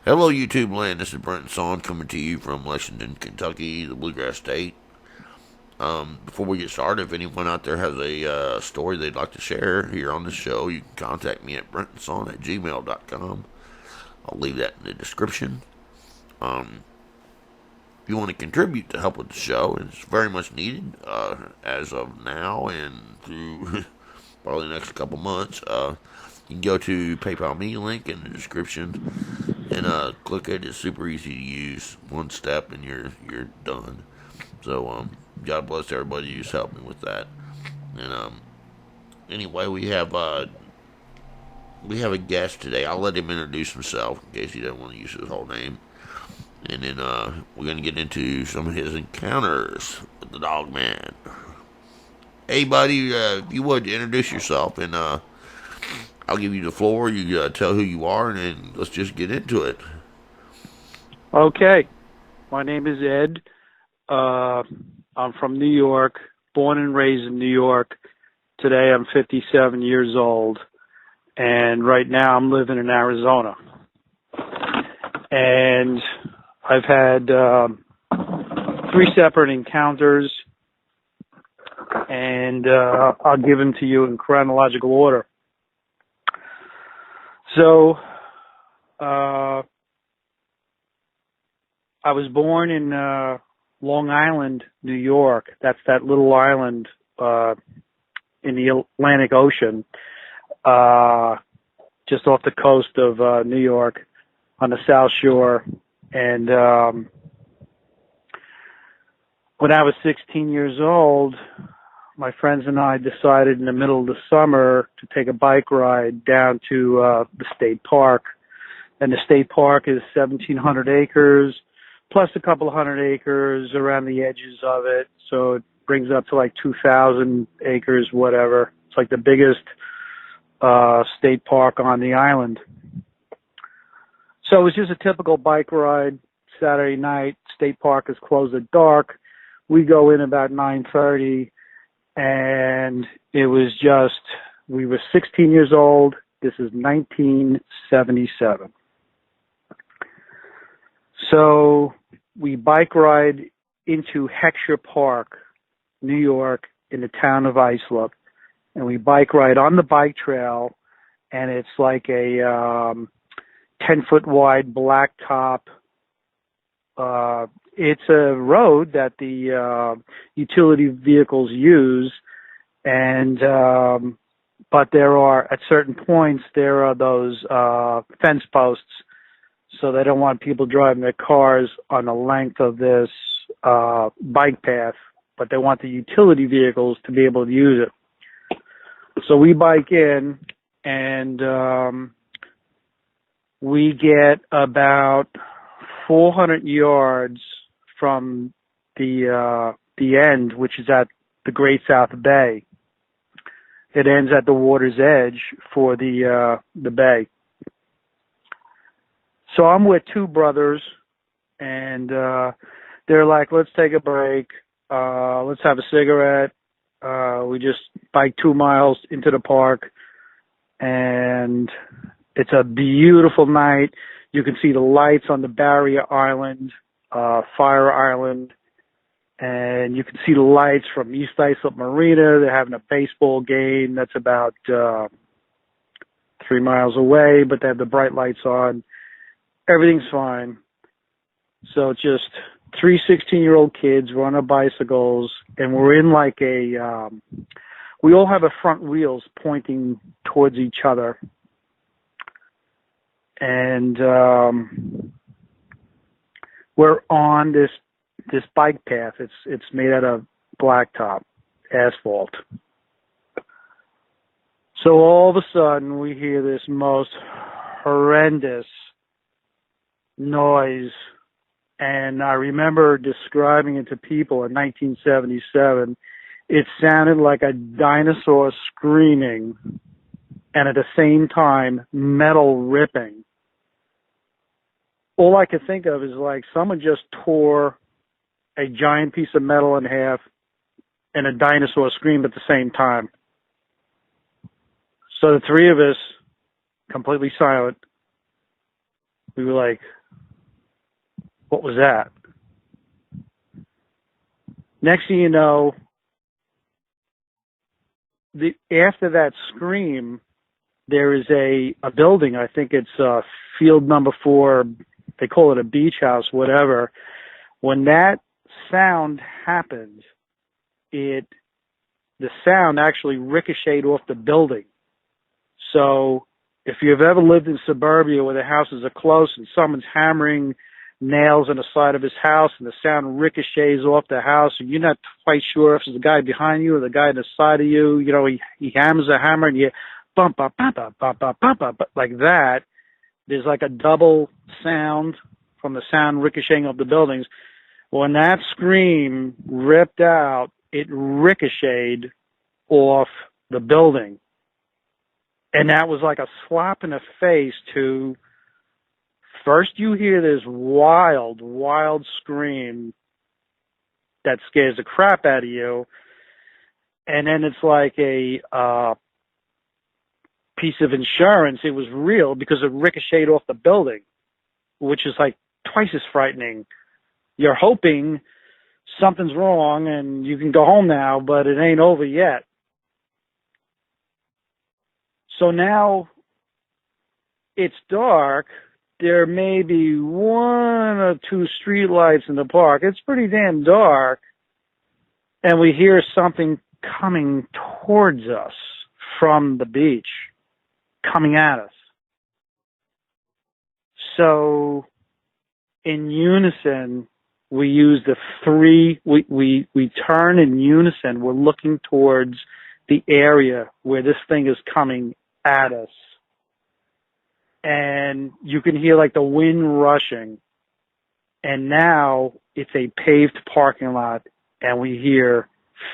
Hello, YouTube land. This is Brenton Sawin coming to you from Lexington, Kentucky, the Bluegrass State. Before we get started, if anyone out there has a story they'd like to share here on the show, you can contact me at brentonsawin@gmail.com. I'll leave that in the description. If you want to contribute to help with the show, it's very much needed as of now and through probably the next couple months. You can go to PayPal me link in the description and click it. It's super easy to use. One step and you're done. So God bless everybody who's helped me with that. And anyway, we have a guest today. I'll let him introduce himself in case he doesn't want to use his whole name. And then we're going to get into some of his encounters with the Dogman. Hey, buddy, if you would introduce yourself, and I'll give you the floor. You tell who you are, and then let's just get into it. Okay. My name is Ed. I'm from New York, born and raised in New York. Today I'm 57 years old, and right now I'm living in Arizona. And I've had 3 separate encounters, and I'll give them to you in chronological order. So, I was born in Long Island, New York. That's that little island in the Atlantic Ocean, just off the coast of New York on the South Shore. And when I was 16 years old, my friends and I decided in the middle of the summer to take a bike ride down to the state park. And the state park is 1,700 acres, plus a couple of hundred acres around the edges of it. So it brings up to like 2,000 acres, whatever. It's like the biggest state park on the island. So it was just a typical bike ride. Saturday night, state park is closed at dark. We go in about 9:30, and it was just, we were 16 years old. This is 1977. So we bike ride into Heckscher Park, New York, in the town of Islip, and we bike ride on the bike trail, and it's like a 10-foot wide blacktop. It's a road that the utility vehicles use, and but there are, at certain points, there are those fence posts, so they don't want people driving their cars on the length of this bike path, but they want the utility vehicles to be able to use it. So we bike in, and we get about 400 yards from the end, which is at the Great South Bay. It ends at the water's edge for the bay. So I'm with 2 brothers, and they're like, let's take a break. Let's have a cigarette. We just bike 2 miles into the park, and it's a beautiful night. You can see the lights on the barrier island, Fire Island, and you can see the lights from East Islip Marina. They're having a baseball game that's about 3 miles away, but they have the bright lights on. Everything's fine. So it's just 3 16-year-old kids. We're on our bicycles, and we're in like a, we all have our front wheels pointing towards each other. And we're on this bike path. It's made out of blacktop, asphalt. So all of a sudden we hear this most horrendous noise, and I remember describing it to people in 1977. It sounded like a dinosaur screaming, and at the same time metal ripping. All I could think of is like someone just tore a giant piece of metal in half and a dinosaur screamed at the same time. So the 3 of us, completely silent, we were like, What was that? Next thing you know, after that scream, there is a building. I think it's field number 4. They call it a beach house, whatever. When that sound happened, the sound actually ricocheted off the building. So if you've ever lived in suburbia where the houses are close and someone's hammering nails on the side of his house and the sound ricochets off the house and you're not quite sure if it's the guy behind you or the guy on the side of you, you know, he hammers a hammer and you bump, bump, bump, bump, bump, bump, bump, bump, like that. There's like a double sound from the sound ricocheting off the buildings. When that scream ripped out, it ricocheted off the building. And that was like a slap in the face to, first you hear this wild, wild scream that scares the crap out of you. And then it's like a piece of insurance. It was real because it ricocheted off the building, which is like twice as frightening. You're hoping something's wrong and you can go home now, but it ain't over yet. So now it's dark. There may be 1 or 2 street lights in the park. It's pretty damn dark. And we hear something coming towards us from the beach, coming at us. So in unison, we use the 3, we turn in unison. We're looking towards the area where this thing is coming at us. And you can hear like the wind rushing. And now it's a paved parking lot and we hear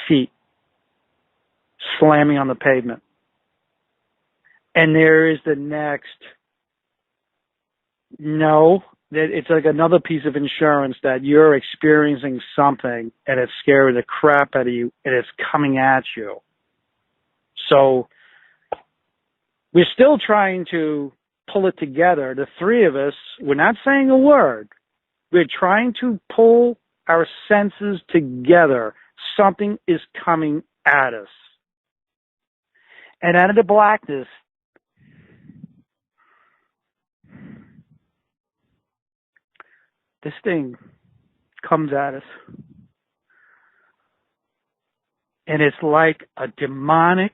feet slamming on the pavement. And there is the next, it's like another piece of insurance that you're experiencing something and it's scaring the crap out of you and it's coming at you. So we're still trying to pull it together. The 3 of us, we're not saying a word. We're trying to pull our senses together. Something is coming at us. And out of the blackness, this thing comes at us. And it's like a demonic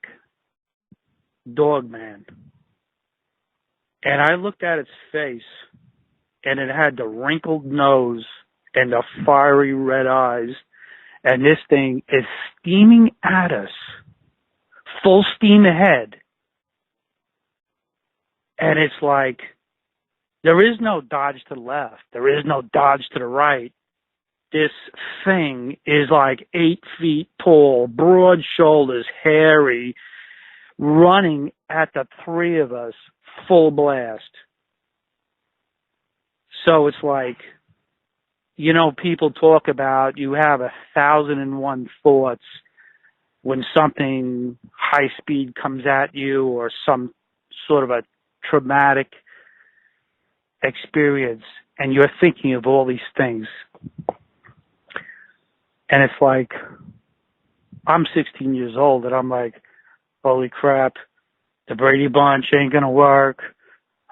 Dogman. And I looked at its face, and it had the wrinkled nose and the fiery red eyes. And this thing is steaming at us, full steam ahead. And it's like, there is no dodge to the left. There is no dodge to the right. This thing is like 8 feet tall, broad shoulders, hairy, running at the 3 of us, full blast. So it's like, you know, people talk about you have 1,001 thoughts when something high speed comes at you or some sort of a traumatic experience, and you're thinking of all these things. And it's like, I'm 16 years old, and I'm like, holy crap, the Brady Bunch ain't gonna work.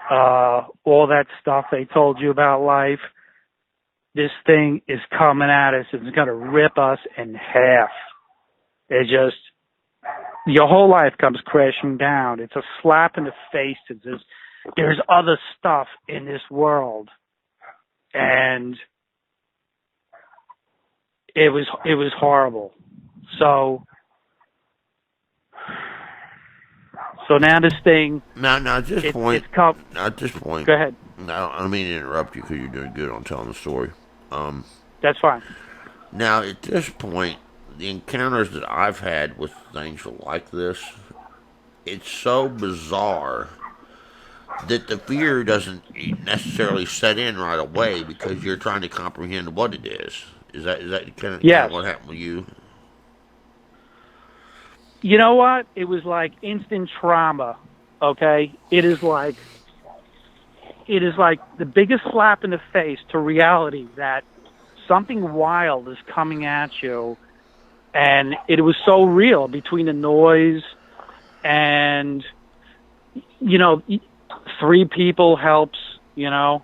All that stuff they told you about life. This thing is coming at us. It's gonna rip us in half. It just, your whole life comes crashing down. It's a slap in the face. There's other stuff in this world. And it was horrible. So now this thing. Now at this point. Go ahead. Now, I don't mean to interrupt you because you're doing good on telling the story. That's fine. Now, at this point, the encounters that I've had with things like this, it's so bizarre that the fear doesn't necessarily set in right away because you're trying to comprehend what it is. Is that kind of what happened with you? You know what? It was like instant trauma, okay? It is like it is like the biggest slap in the face to reality that something wild is coming at you. And it was so real between the noise and, you know, 3 people helps, you know,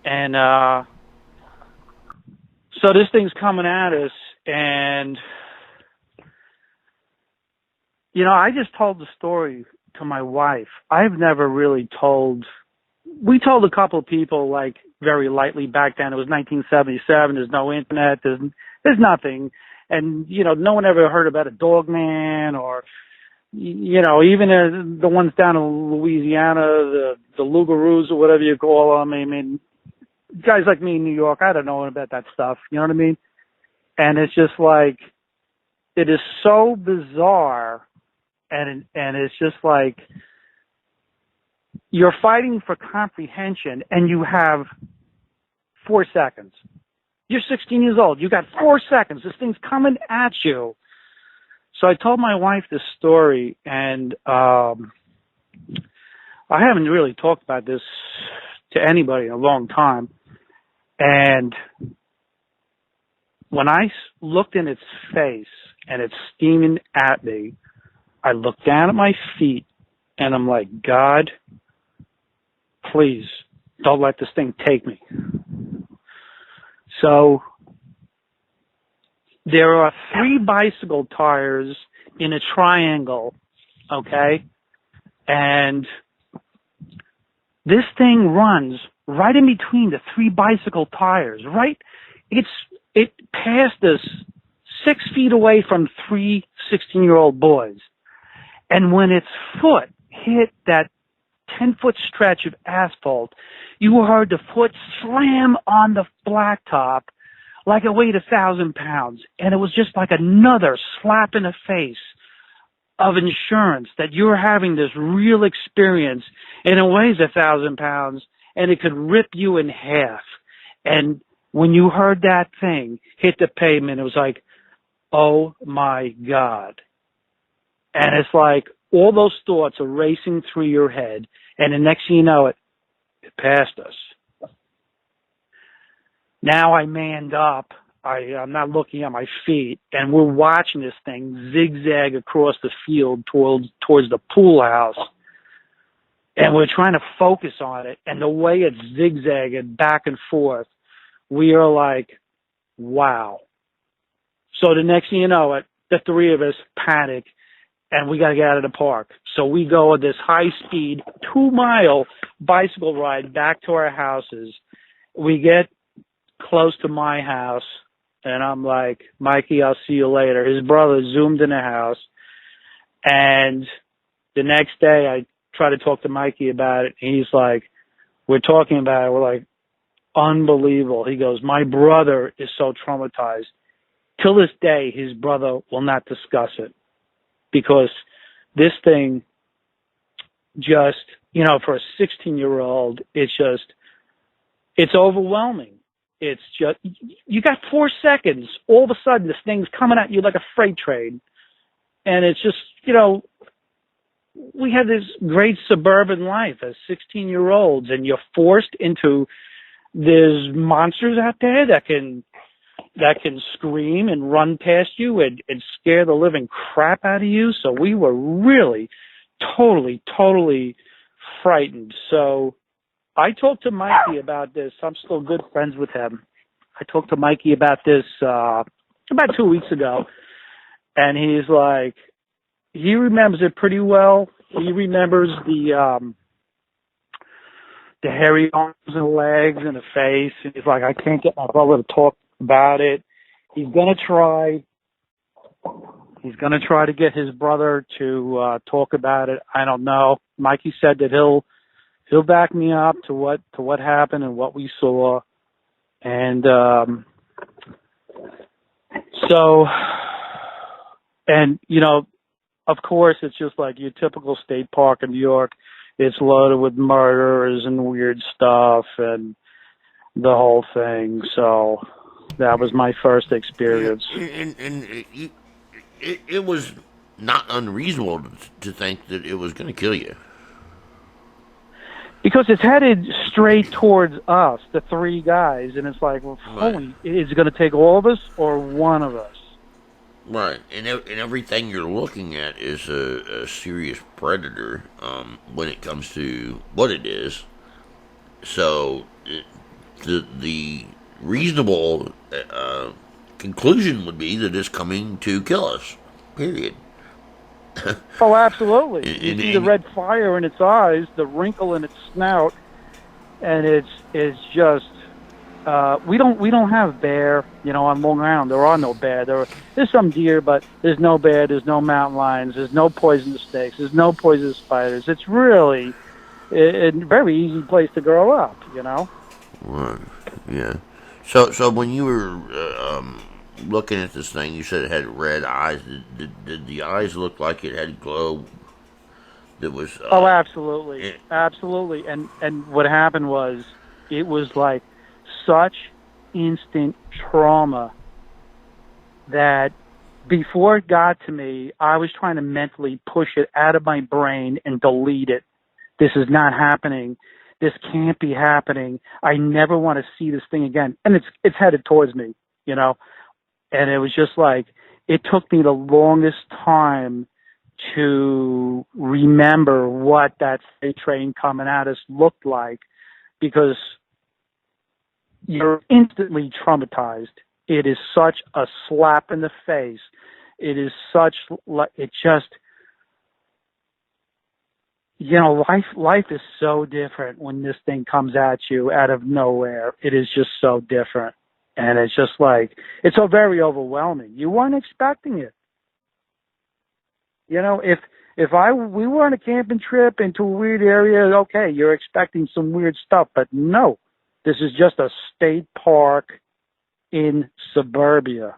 and, so this thing's coming at us, and, you know, I just told the story to my wife. I've never really we told a couple of people, like, very lightly back then. It was 1977. There's no internet. There's nothing. And, you know, no one ever heard about a Dogman or, you know, even the ones down in Louisiana, the Lugaroos or whatever you call them. I mean, guys like me in New York, I don't know about that stuff. You know what I mean? And it's just like, it is so bizarre. And it's just like, you're fighting for comprehension and you have 4 seconds. You're 16 years old. You got 4 seconds. This thing's coming at you. So I told my wife this story, and I haven't really talked about this to anybody in a long time. And when I looked in its face and it's steaming at me, I looked down at my feet and I'm like, God, please don't let this thing take me. So there are 3 bicycle tires in a triangle, okay? And this thing runs right in between the 3 bicycle tires, right? It passed us 6 feet away from 3 16-year-old boys. And when its foot hit that 10-foot stretch of asphalt, you heard the foot slam on the blacktop like it weighed 1,000 pounds. And it was just like another slap in the face of insurance that you're having this real experience and it weighs 1,000 pounds and it could rip you in half. And when you heard that thing hit the pavement, it was like, oh my God. And it's like all those thoughts are racing through your head, and the next thing you know it passed us. Now I manned up. I'm not looking at my feet, and we're watching this thing zigzag across the field towards the pool house. And we're trying to focus on it, and the way it's zigzagging back and forth, we are like, wow. So the next thing you know it, the 3 of us panic, and we got to get out of the park. So we go on this high-speed 2-mile bicycle ride back to our houses. We get close to my house, and I'm like, Mikey, I'll see you later. His brother zoomed in the house, and the next day I try to talk to Mikey about it. He's like, we're talking about it. We're like, unbelievable. He goes, my brother is so traumatized. Till this day, his brother will not discuss it. Because this thing just, you know, for a 16-year-old, it's overwhelming. It's just, you got 4 seconds. All of a sudden, this thing's coming at you like a freight train. And it's just, you know, we have this great suburban life as 16-year-olds, and you're forced into, there's monsters out there that can scream and run past you and scare the living crap out of you. So we were really totally frightened. So I talked to Mikey about this. I'm still good friends with him. I talked to Mikey about this about 2 weeks ago, and he's like, he remembers it pretty well. He remembers the hairy arms and legs and the face. And he's like, I can't get my brother to talk about it. He's gonna try to get his brother to talk about it. I don't know. Mikey said that he'll back me up to what happened and what we saw. And so, and you know, of course, it's just like your typical state park in New York. It's loaded with murderers and weird stuff and the whole thing. So that was my first experience. And it was not unreasonable to think that it was going to kill you. Because it's headed straight towards us, the three guys, and it's like, well, holy, is it going to take all of us or one of us? Right, and everything you're looking at is a serious predator when it comes to what it is. So the reasonable conclusion would be that it's coming to kill us. Period. Oh, absolutely. And, You and, see the and red fire in its eyes, the wrinkle in its snout, and it's just we don't have bear, on Long Island. There are no bear. There's some deer, but there's no bear. There's no mountain lions. There's no poisonous snakes. There's no poisonous spiders. It's really a very easy place to grow up. right, yeah. So when you were looking at this thing, you said it had red eyes. Did the eyes look like it had glow? That was. Oh, absolutely, absolutely. And what happened was, it was like such instant trauma that before it got to me, I was trying to mentally push it out of my brain and delete it. This is not happening. This can't be happening. I never want to see this thing again. And it's headed towards me, And it was just like, it took me the longest time to remember what that freight train coming at us looked like, because you're instantly traumatized. It is such a slap in the face. It is such, it just, life is so different when this thing comes at you out of nowhere. It is just so different. And it's just like, it's so very overwhelming. You weren't expecting it. If we were on a camping trip into a weird area, okay, you're expecting some weird stuff, but no, this is just a state park in suburbia,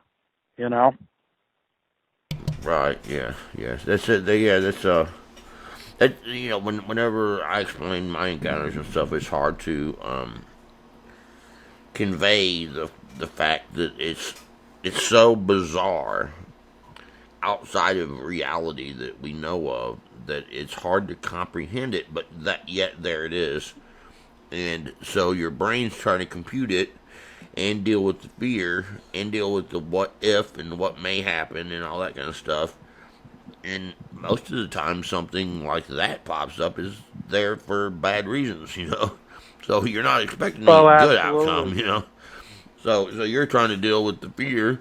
Right. Yeah. Yes. That's it. Whenever I explain my encounters and stuff, it's hard to convey the fact that it's so bizarre outside of reality that we know of that it's hard to comprehend it, but that yet there it is. And so your brain's trying to compute it and deal with the fear and deal with the what if and what may happen and all that kind of stuff. And most of the time something like that pops up is there for bad reasons, So you're not expecting a good outcome, So you're trying to deal with the fear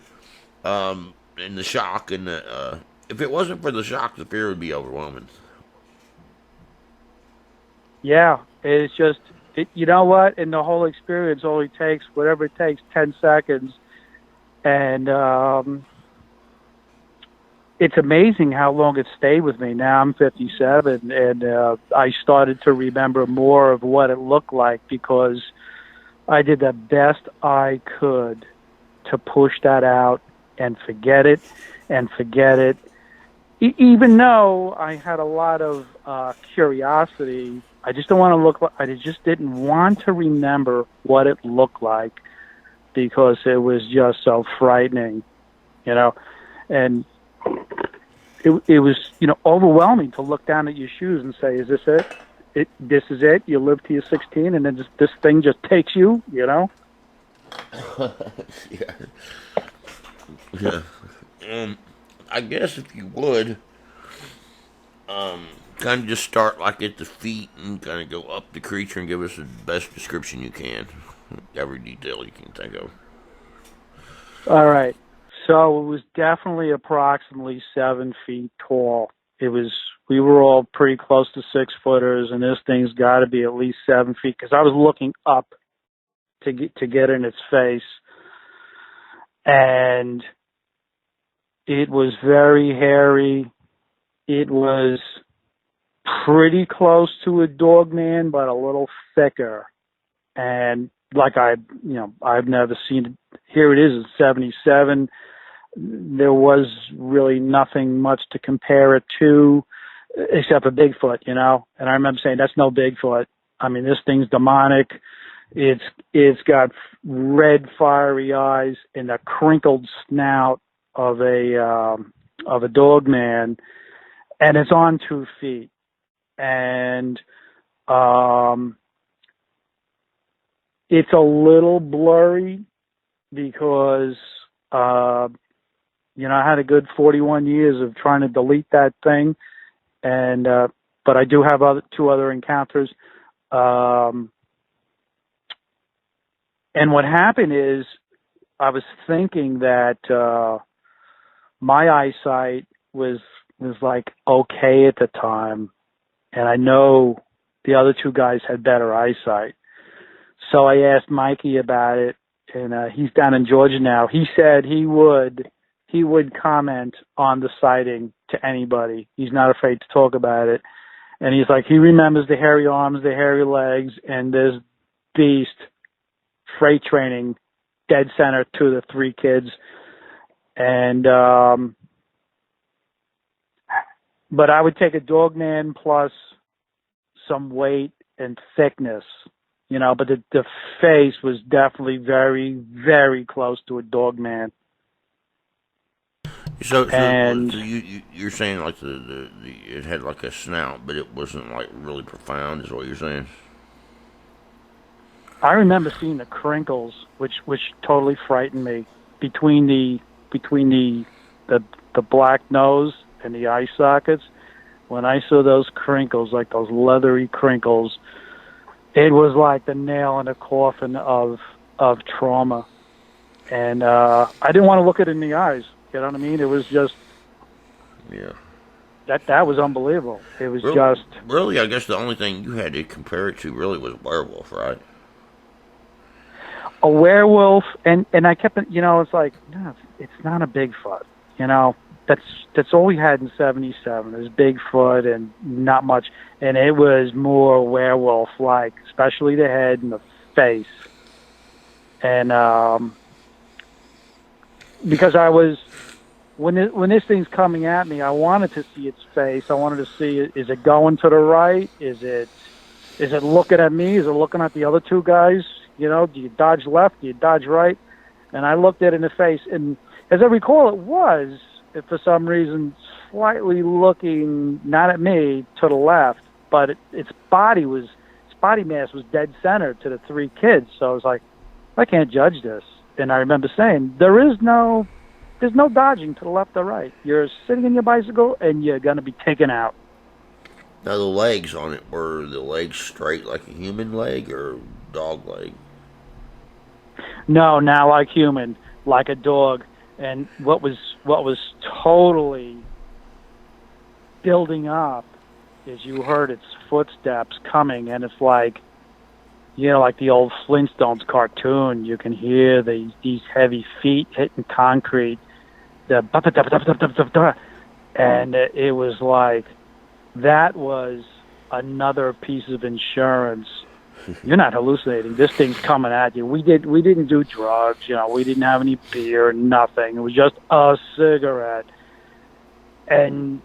and the shock, and if it wasn't for the shock, the fear would be overwhelming. Yeah, it's just, you know what? In the whole experience, only takes whatever it takes, 10 seconds, and it's amazing how long it stayed with me. Now I'm 57, and I started to remember more of what it looked like because I did the best I could to push that out and forget it, even though I had a lot of curiosity. I just don't want to look like, I just didn't want to remember what it looked like because it was just so frightening, and it was, overwhelming to look down at your shoes and say, is this it? This is it? You live till you're 16 and then this thing just takes you, Yeah. Yeah. I guess if you would, kind of just start like at the feet and kind of go up the creature and give us the best description you can. Every detail you can think of. All right. So it was definitely approximately 7 feet tall. We were all pretty close to 6-footers, and this thing's got to be at least 7 feet because I was looking up to get in its face. And it was very hairy. It was pretty close to a Dogman, but a little thicker. And like I've never seen it. Here it is at 77. There was really nothing much to compare it to, except for Bigfoot, And I remember saying, that's no Bigfoot. I mean, this thing's demonic. It's got red fiery eyes and a crinkled snout of a Dogman, and it's on 2 feet. And It's a little blurry because, I had a good 41 years of trying to delete that thing, and but I do have two other encounters. And what happened is, I was thinking that my eyesight was like okay at the time, and I know the other two guys had better eyesight. So I asked Mikey about it, and he's down in Georgia now. He said he would comment on the sighting to anybody. He's not afraid to talk about it. And he's like, he remembers the hairy arms, the hairy legs, and this beast freight training dead center to the three kids. And but I would take a Dogman plus some weight and thickness, but the face was definitely very, very close to a Dogman. So you're saying like the it had like a snout, but it wasn't like really profound, is what you're saying? I remember seeing the crinkles, which totally frightened me between the black nose and the eye sockets. When I saw those crinkles, like those leathery crinkles, it was like the nail in the coffin of trauma. And I didn't want to look it in the eyes. You know what I mean? It was just, yeah. That was unbelievable. It was really. I guess the only thing you had to compare it to really was werewolf, right? A werewolf, and I kept, it's like, no, it's not a Bigfoot. That's all we had in '77. It was Bigfoot and not much, and it was more werewolf-like, especially the head and the face. And because I was, when this thing's coming at me, I wanted to see its face. I wanted to see, is it going to the right? Is it looking at me? Is it looking at the other two guys? Do you dodge left? Do you dodge right? And I looked at it in the face, and as I recall, it was, for some reason, slightly looking not at me, to the left, but its body mass was dead center to the three kids. So I was like, I can't judge this. And I remember saying, there's no dodging to the left or right. You're sitting in your bicycle, and you're going to be taken out. Now, the legs on it, were the legs straight like a human leg or dog leg? No, not like human, like a dog. And what was totally building up is you heard its footsteps coming, and it's like, like the old Flintstones cartoon. You can hear these heavy feet hitting concrete, and it was like, that was another piece of insurance. You're not hallucinating. This thing's coming at you. We didn't do drugs. We didn't have any beer, nothing. It was just a cigarette. And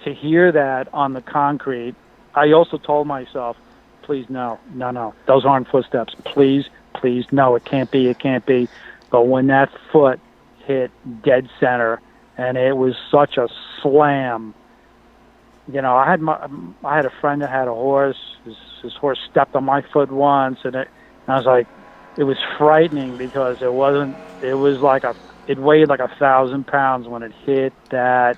to hear that on the concrete, I also told myself, please, no. Those aren't footsteps. Please, no, it can't be. But when that foot hit dead center, and it was such a slam, I had a friend that had a horse. His horse stepped on my foot once, and I was like, it was frightening because it was like it weighed like 1,000 pounds when it hit that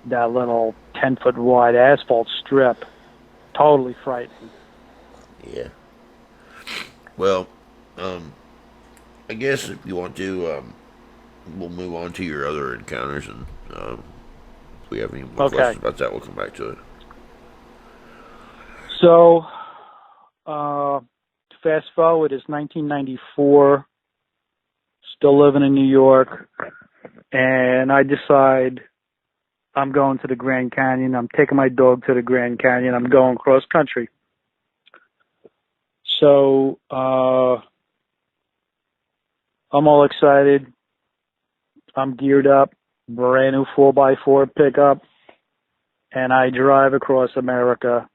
little 10-foot wide asphalt strip. Totally frightening. Yeah. Well, I guess if you want to, we'll move on to your other encounters, and if we have any more questions about that, we'll come back to it. So, fast forward, it's 1994, still living in New York, and I decide I'm going to the Grand Canyon. I'm taking my dog to the Grand Canyon. I'm going cross country. So, I'm all excited. I'm geared up, brand new 4x4 pickup, and I drive across America,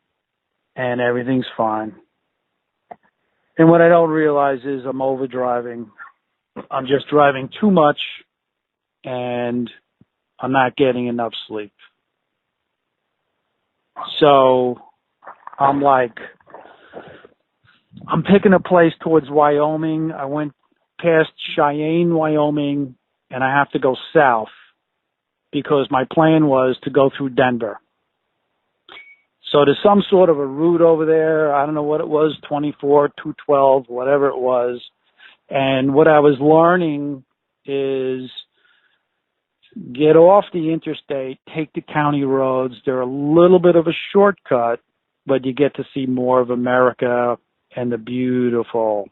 and everything's fine. And what I don't realize is I'm overdriving. I'm just driving too much, and I'm not getting enough sleep. So I'm like, I'm picking a place towards Wyoming. I went past Cheyenne, Wyoming, and I have to go south because my plan was to go through Denver. So there's some sort of a route over there. I don't know what it was, 24, 212, whatever it was. And what I was learning is get off the interstate, take the county roads. They're a little bit of a shortcut, but you get to see more of America and the beautiful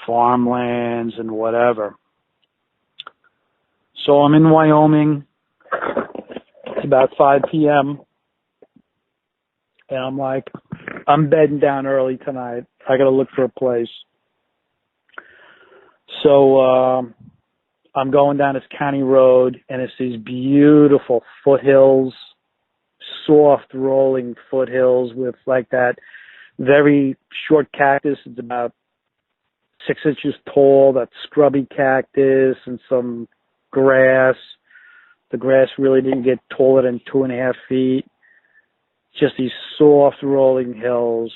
farmlands and whatever. So I'm in Wyoming. It's about 5 p.m. And I'm like, I'm bedding down early tonight. I got to look for a place. So I'm going down this county road, and it's these beautiful foothills, soft rolling foothills with like that very short cactus. It's about 6 inches tall, that scrubby cactus, and some grass. The grass really didn't get taller than 2.5 feet. Just these soft rolling hills.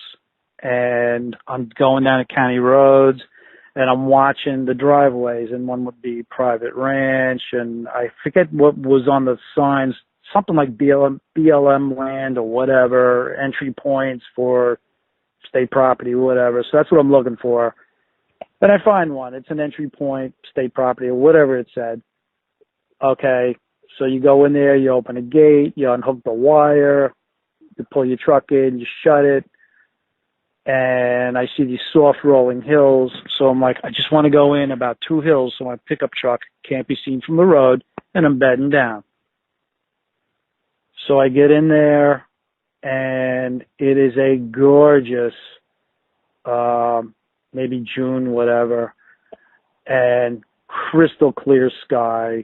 And I'm going down the county roads, and I'm watching the driveways, and one would be private ranch, and I forget what was on the signs, something like BLM land or whatever, entry points for state property, whatever. So that's what I'm looking for. Then I find one. It's an entry point, state property, or whatever it said. Okay, so you go in there, you open a gate, you unhook the wire, you pull your truck in, you shut it, and I see these soft rolling hills. So I'm like, I just want to go in about 2 hills so my pickup truck can't be seen from the road, and I'm bedding down. So I get in there, and it is a gorgeous, maybe June, whatever, and crystal clear sky.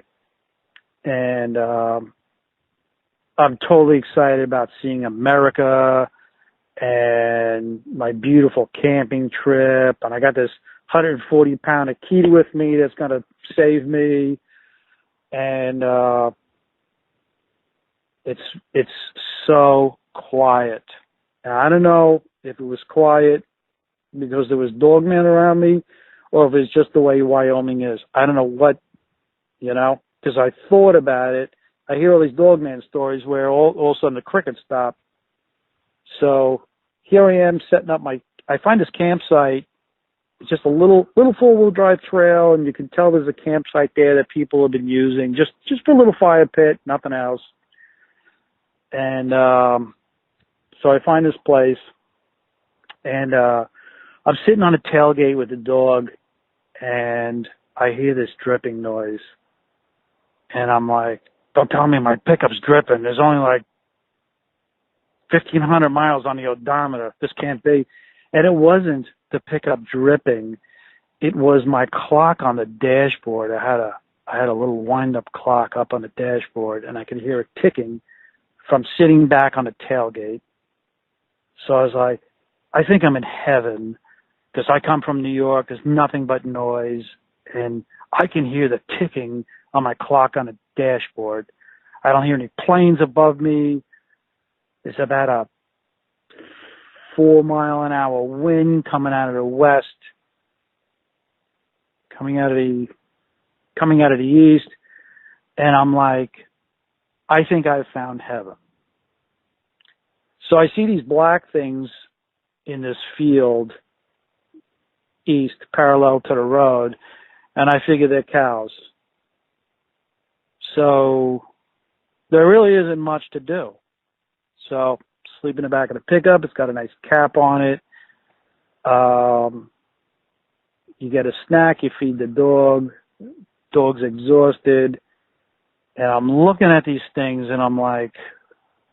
And I'm totally excited about seeing America and my beautiful camping trip. And I got this 140-pound Akita with me that's going to save me. And it's so quiet. And I don't know if it was quiet because there was Dogman around me or if it's just the way Wyoming is. I don't know what, because I thought about it. I hear all these Dogman stories where all of a sudden the crickets stop. So here I am setting up I find this campsite. It's just a little four-wheel drive trail, and you can tell there's a campsite there that people have been using just for a little fire pit, nothing else. And so I find this place, and I'm sitting on a tailgate with the dog, and I hear this dripping noise. And I'm like, don't tell me my pickup's dripping. There's only like 1,500 miles on the odometer. This can't be. And it wasn't the pickup dripping. It was my clock on the dashboard. I had a little wind-up clock up on the dashboard, and I could hear it ticking from sitting back on the tailgate. So I was like, I think I'm in heaven because I come from New York. There's nothing but noise, and I can hear the ticking on my clock on the dashboard. I don't hear any planes above me. It's about a 4-mile-an-hour wind coming out of the west, coming out of the east, and I'm like, I think I've found heaven. So I see these black things in this field east, parallel to the road, and I figure they're cows. So there really isn't much to do. So sleep in the back of the pickup. It's got a nice cap on it. You get a snack. You feed the dog. Dog's exhausted. And I'm looking at these things, and I'm like,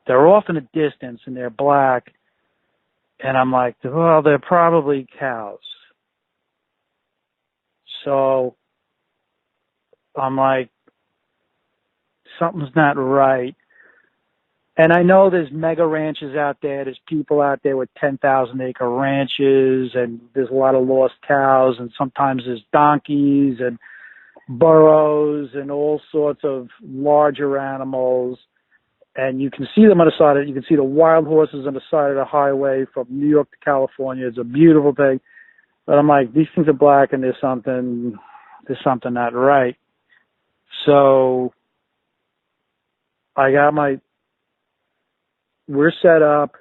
they're off in the distance, and they're black. And I'm like, well, they're probably cows. So I'm like, something's not right. And I know there's mega ranches out there. There's people out there with 10,000-acre ranches, and there's a lot of lost cows, and sometimes there's donkeys and burros and all sorts of larger animals. and you can see them on the side. You can see the wild horses on the side of the highway from New York to California. It's a beautiful thing. But I'm like, these things are black, and there's something not right. So we're set up,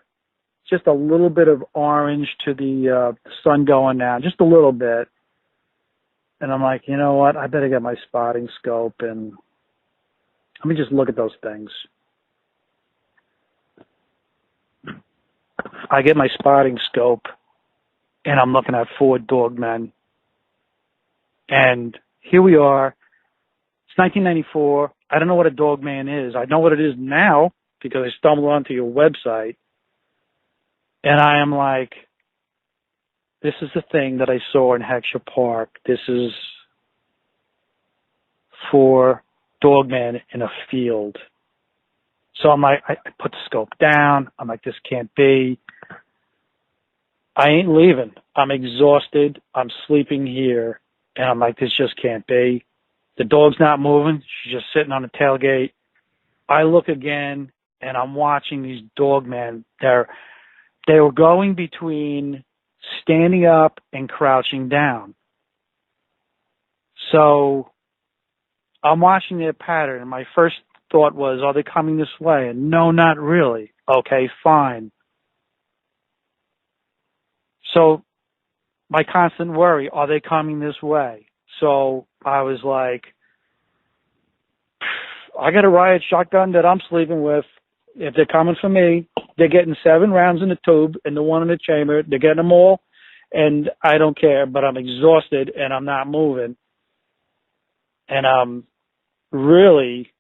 just a little bit of orange to the sun going down, just a little bit. And I'm like, you know what? I better get my spotting scope and let me just look at those things. I get my spotting scope and I'm looking at 4 Dogmen. And here we are. It's 1994. I don't know what a Dogman is. I know what it is now because I stumbled onto your website. And I am like, this is the thing that I saw in Heckscher Park. This is 4 Dogmen in a field. So I'm like, I put the scope down. I'm like, this can't be. I ain't leaving. I'm exhausted. I'm sleeping here. And I'm like, this just can't be. The dog's not moving. She's just sitting on the tailgate. I look again, and I'm watching these Dogmen. They were going between standing up and crouching down. So I'm watching their pattern, and my first thought was, are they coming this way? And no, not really. Okay, fine. So my constant worry, are they coming this way? So I was like, I got a riot shotgun that I'm sleeping with. If they're coming for me, they're getting 7 rounds in the tube and the 1 in the chamber. They're getting them all, and I don't care, but I'm exhausted, and I'm not moving. And I'm really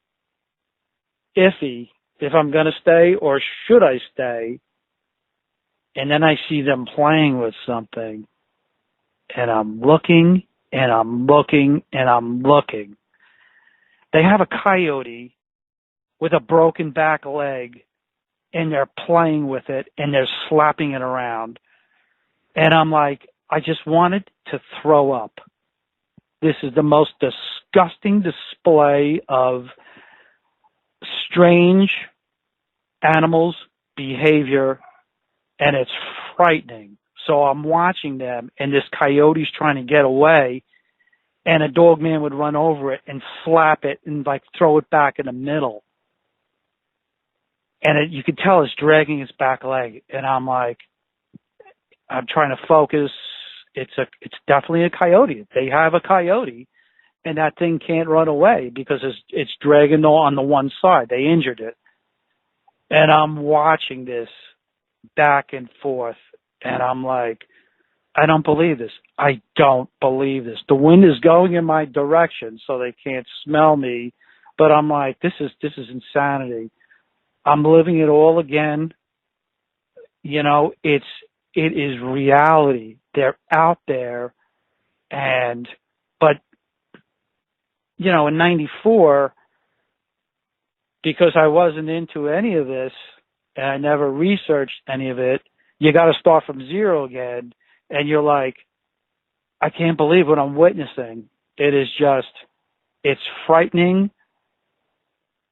iffy if I'm going to stay or should I stay. And then I see them playing with something, and I'm looking, and I'm looking, and I'm looking. They have a coyote with a broken back leg, and they're playing with it, and they're slapping it around. And I'm like, I just wanted to throw up. This is the most disgusting display of strange animals' behavior, and it's frightening. So I'm watching them, and this coyote's trying to get away, and a Dogman would run over it and slap it and like throw it back in the middle. And you could tell it's dragging its back leg. And I'm like, I'm trying to focus. It's definitely a coyote. They have a coyote, and that thing can't run away because it's dragging on the one side. They injured it. And I'm watching this back and forth, and I'm like, I don't believe this. I don't believe this. The wind is going in my direction, so they can't smell me. But I'm like, this is insanity. I'm living it all again. You know, it is reality. They're out there, but you know, in '94, because I wasn't into any of this and I never researched any of it, you got to start from zero again. And you're like, I can't believe what I'm witnessing. It's frightening.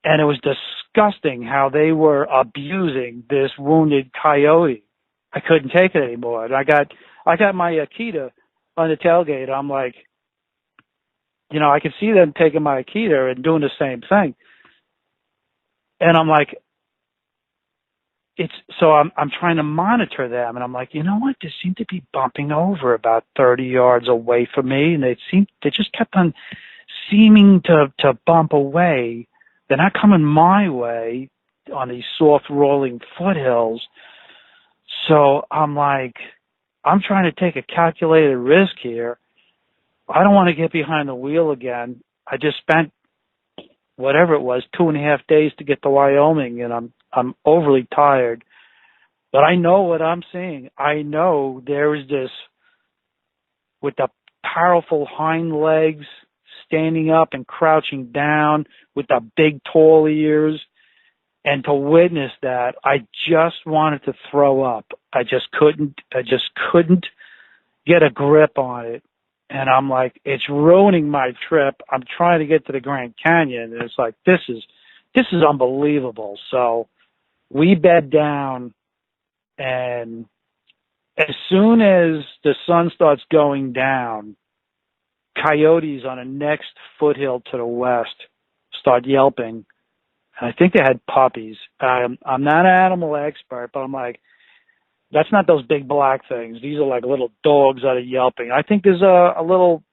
And it was disgusting how they were abusing this wounded coyote. I couldn't take it anymore. And I got my Akita on the tailgate. I'm like, you know, I could see them taking my Akita and doing the same thing. And I'm like, I'm trying to monitor them, and I'm like, you know what? They seem to be bumping over about 30 yards away from me, and they just kept on seeming to bump away. They're not coming my way on these soft rolling foothills. So I'm like, I'm trying to take a calculated risk here. I don't want to get behind the wheel again. I just spent whatever it was, 2.5 days to get to Wyoming, and I'm overly tired. But I know what I'm seeing. I know there is this, with the powerful hind legs standing up and crouching down with the big tall ears. And to witness that, I just wanted to throw up. I just couldn't get a grip on it. And I'm like, it's ruining my trip. I'm trying to get to the Grand Canyon. And it's like, this this is unbelievable. So we bed down, and as soon as the sun starts going down, coyotes on the next foothill to the west start yelping. And I think they had puppies. I'm not an animal expert, but I'm like, that's not those big black things. These are like little dogs that are yelping. I think there's a little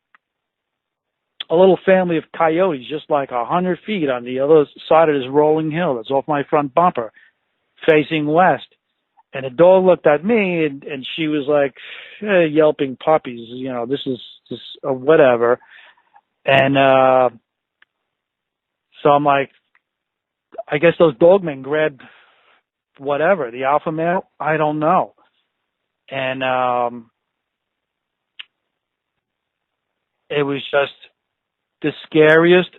family of coyotes just like 100 feet on the other side of this rolling hill that's off my front bumper, facing west. And the dog looked at me, and she was like, yelping puppies, this is whatever. And so I'm like, I guess those dogmen grabbed whatever, the alpha male, I don't know. And it was just the scariest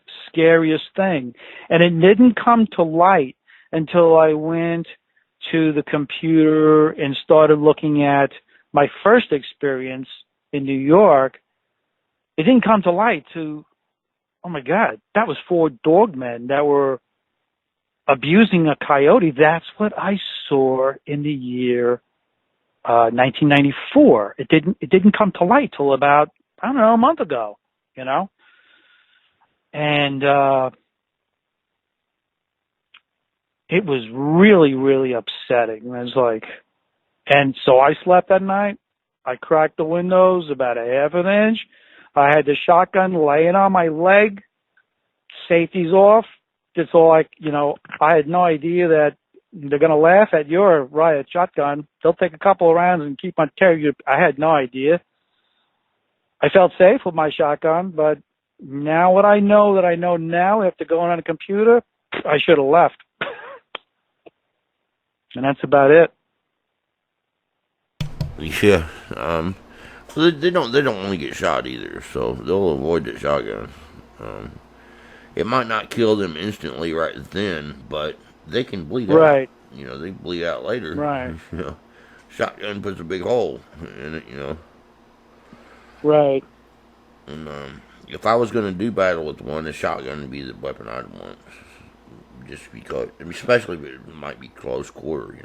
thing. And it didn't come to light until I went to the computer and started looking at my first experience in New York. It didn't come to light to, oh my God, that was 4 dogmen that were abusing a coyote. That's what I saw in the year 1994. It didn't come to light till about, I don't know, a month ago, and it was really, really upsetting. It was like, and so I slept that night. I cracked the windows about a half an inch. I had the shotgun laying on my leg, safety's off. It's all like, I had no idea that they're going to laugh at your riot shotgun. They'll take a couple of rounds and keep on tearing you. I had no idea. I felt safe with my shotgun, but now what I know that I know now after going on a computer, I should have left. And that's about it. Yeah. They don't only get shot either, so they'll avoid the shotgun. It might not kill them instantly right then, but they can bleed out. Right. They bleed out later. Right. Shotgun puts a big hole in it. Right. And if I was going to do battle with one, the shotgun would be the weapon I'd want. Just because, especially if it might be close quarter,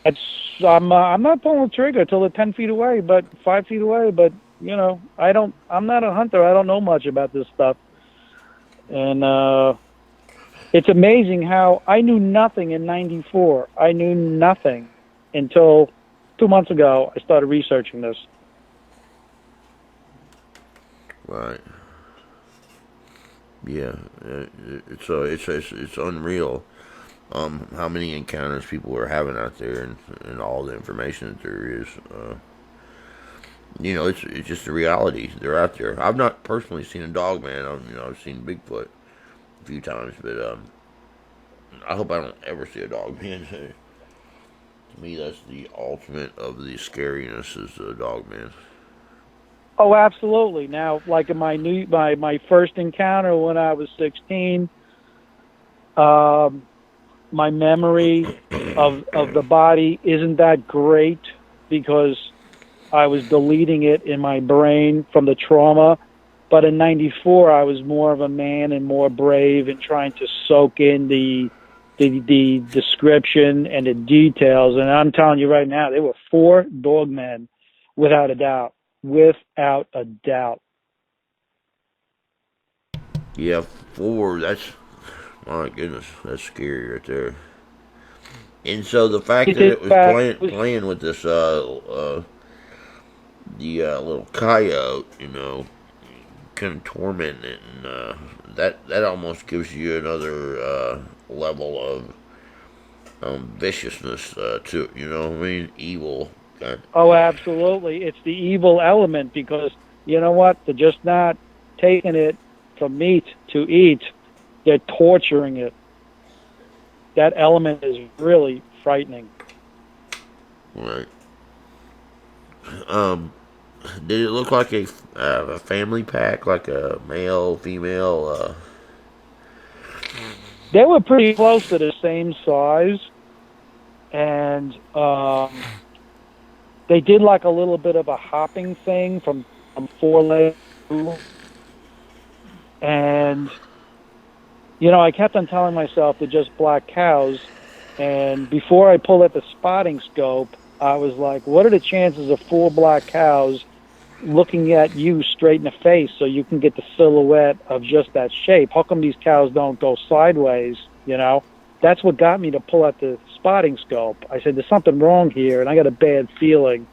I'm not pulling the trigger till they're 10 feet away, but 5 feet away. But I'm not a hunter. I don't know much about this stuff, and it's amazing how I knew nothing in '94. I knew nothing until 2 months ago. I started researching this. Right. Yeah, it's unreal. How many encounters people are having out there, and all the information that there is. It's just a reality. They're out there. I've not personally seen a dogman. I've seen Bigfoot a few times, but I hope I don't ever see a dogman. To me, that's the ultimate of the scariness is the dogman. Oh, absolutely. Now, like in my first encounter when I was 16, my memory of the body isn't that great because I was deleting it in my brain from the trauma. But in '94, I was more of a man and more brave and trying to soak in the description and the details. And I'm telling you right now, there were 4 dogmen, without a doubt. Without a doubt. Yeah, 4. That's, my goodness, that's scary right there. And so the fact that it was playing with this the little coyote, kind of tormenting it, and that almost gives you another level of viciousness to it. Evil. Oh, absolutely. It's the evil element because, you know what? They're just not taking it from meat to eat. They're torturing it. That element is really frightening. Right. Did it look like a family pack, like a male, female? They were pretty close to the same size, and they did like a little bit of a hopping thing from 4 legs, and I kept on telling myself they're just black cows. And before I pulled out the spotting scope, I was like, what are the chances of 4 black cows looking at you straight in the face so you can get the silhouette of just that shape? How come these cows don't go sideways, That's what got me to pull out the spotting scope. I said, there's something wrong here, and I got a bad feeling.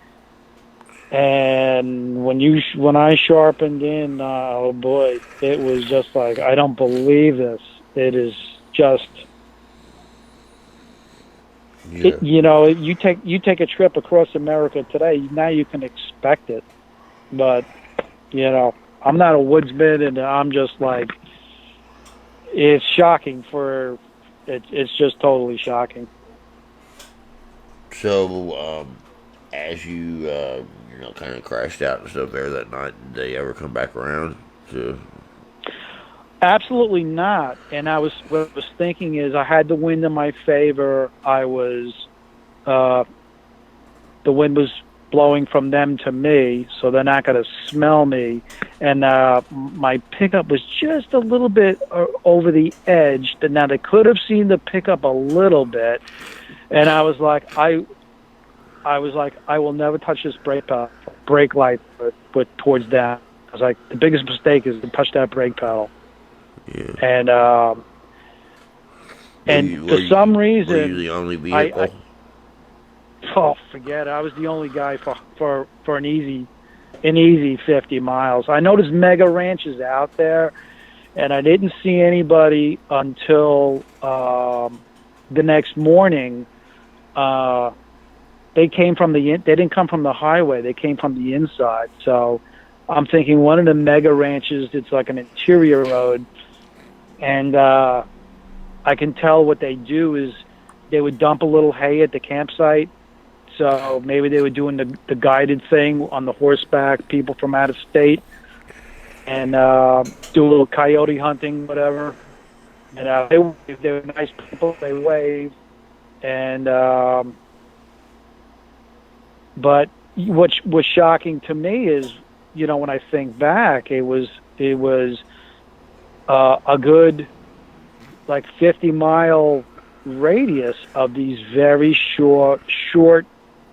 And when I sharpened in, oh boy, it was just like, I don't believe this. It is just, Yeah. you take a trip across America today, now you can expect it. But, I'm not a woodsman, and I'm just like, it's shocking it's just totally shocking. So, as you, kind of crashed out and stuff there that night, did they ever come back around to? Absolutely not. And what I was thinking is I had the wind in my favor. The wind was blowing from them to me, so they're not going to smell me. And my pickup was just a little bit over the edge. Now, they could have seen the pickup a little bit. And I was like, I will never touch this brake light with towards down. I was like, the biggest mistake is to touch that brake pedal. Yeah. And for some reason, were you the only vehicle? Forget it. I was the only guy for an easy 50 miles. I know there's mega ranches out there, and I didn't see anybody until the next morning. They came from they didn't come from the highway. They came from the inside. So I'm thinking one of the mega ranches, it's like an interior road, and I can tell what they do is they would dump a little hay at the campsite. So maybe they were doing the guided thing on the horseback, people from out of state, and do a little coyote hunting, whatever. And they were nice people. They waved. And but what was shocking to me is, when I think back, it was a good 50-mile radius of these very short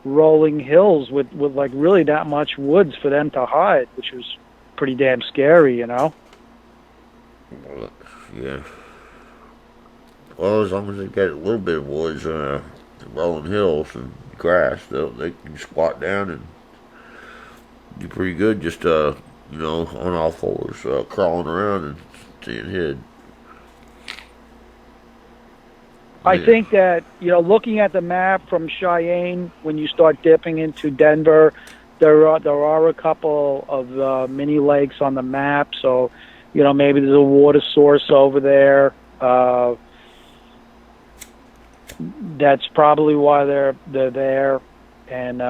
rolling hills with really that much woods for them to hide, which was pretty damn scary, Yeah. Well, as long as they've got a little bit of woods, rolling hills and grass, they can squat down and do pretty good. Just on all fours, crawling around and staying hid. I think that, looking at the map from Cheyenne, when you start dipping into Denver, there are a couple of mini lakes on the map. So, maybe there's a water source over there. That's probably why they're there. And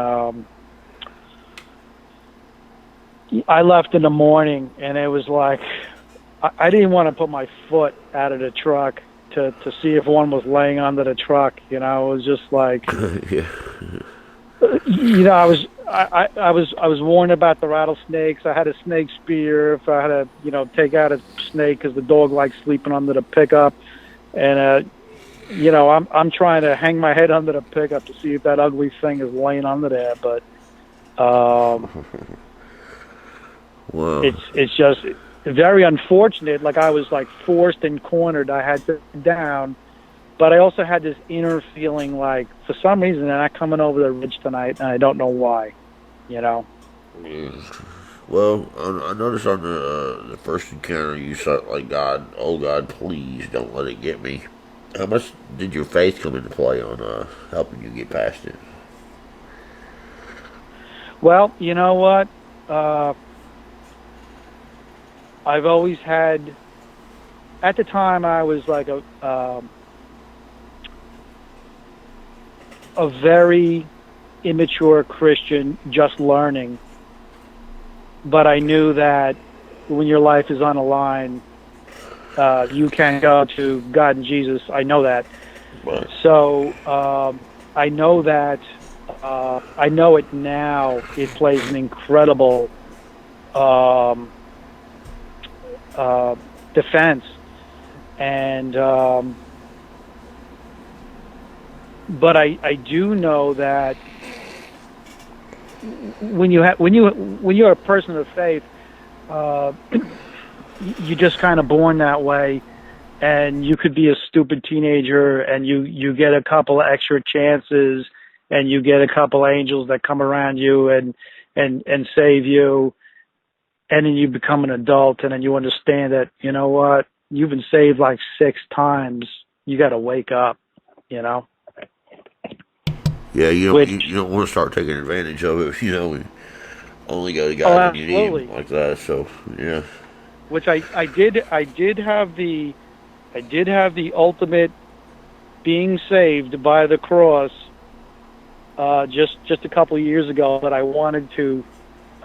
I left in the morning, and it was like I didn't want to put my foot out of the truck to see if one was laying under the truck. It was just like, Yeah. I was warned about the rattlesnakes. I had a snake spear if I had to, take out a snake because the dog likes sleeping under the pickup. And, I'm trying to hang my head under the pickup to see if that ugly thing is laying under there. But Wow. it's just very unfortunate. Like, I was forced and cornered. I had to sit down, but I also had this inner feeling like, for some reason, they're not coming over the ridge tonight, and I don't know why. Yeah. Well, I noticed on the first encounter you said, God, oh God, please don't let it get me. How much did your faith come into play on helping you get past it? Well, you know what? I've always had, at the time I was like a very immature Christian, just learning. But I knew that when your life is on the line, you can go to God and Jesus. I know that. Right. So I know that. I know it now. It plays an incredible defense. And but I do know that when you're a person of faith, uh, you're just kind of born that way, and you could be a stupid teenager, and you get a couple of extra chances, and you get a couple of angels that come around you and save you, and then you become an adult, and then you understand that, you know what, you've been saved like 6 times. You got to wake up, you know. Yeah, Which, you don't want to start taking advantage of it. And only go to oh, God when you need Him absolutely. like that. So yeah, Which I did have the ultimate being saved by the cross just a couple of years ago, that I wanted to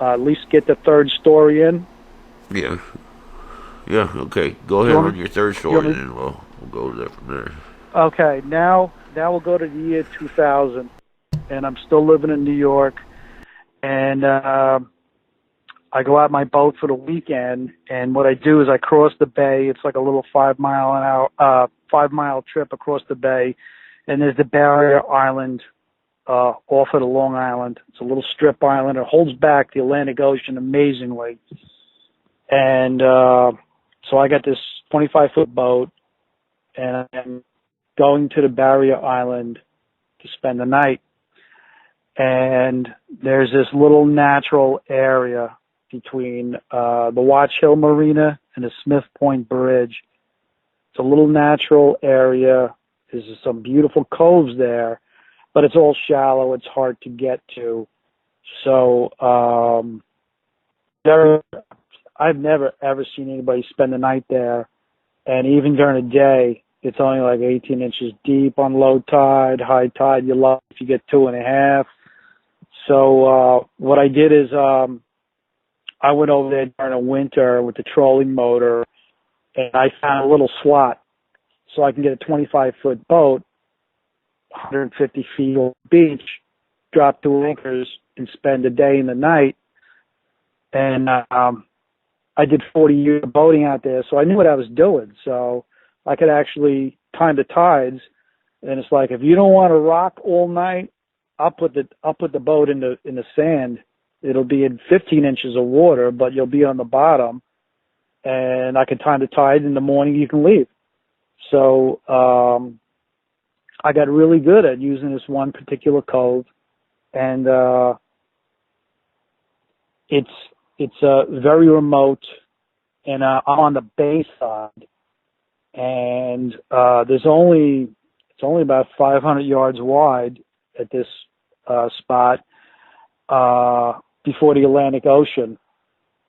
at least get the third story in. yeah, yeah. Okay, go Do you ahead and want run me? your third You story, want and me? then we'll go there from there. Okay, now we'll go to the year 2000, and I'm still living in New York, and I go out my boat for the weekend, and what I do is I cross the bay. It's like a little 5 mile trip across the bay, and there's the barrier island off of the Long Island. It's a little strip island. It holds back the Atlantic Ocean amazingly. And so I got this 25-foot boat, and I'm going to the barrier island to spend the night. And there's this little natural area between the Watch Hill Marina and the Smith Point Bridge. It's a little natural area. There's some beautiful coves there, but it's all shallow. It's hard to get to. So I've never ever seen anybody spend the night there. And even during the day, it's only like 18 inches deep on low tide. High tide, you're lucky if you get 2.5. So what I did is I went over there during the winter with the trolling motor, and I found a little slot so I can get a 25-foot boat, 150 feet on the beach, drop 2 anchors, and spend a day and the night. And I did 40 years of boating out there, so I knew what I was doing. So I could actually time the tides. And it's like, if you don't want to rock all night, I'll put the boat in the sand. It'll be in 15 inches of water, but you'll be on the bottom, and I can time the tide. In the morning, you can leave. So I got really good at using this one particular cove, and it's very remote, and I'm on the bay side, and it's only about 500 yards wide at this spot before the Atlantic Ocean.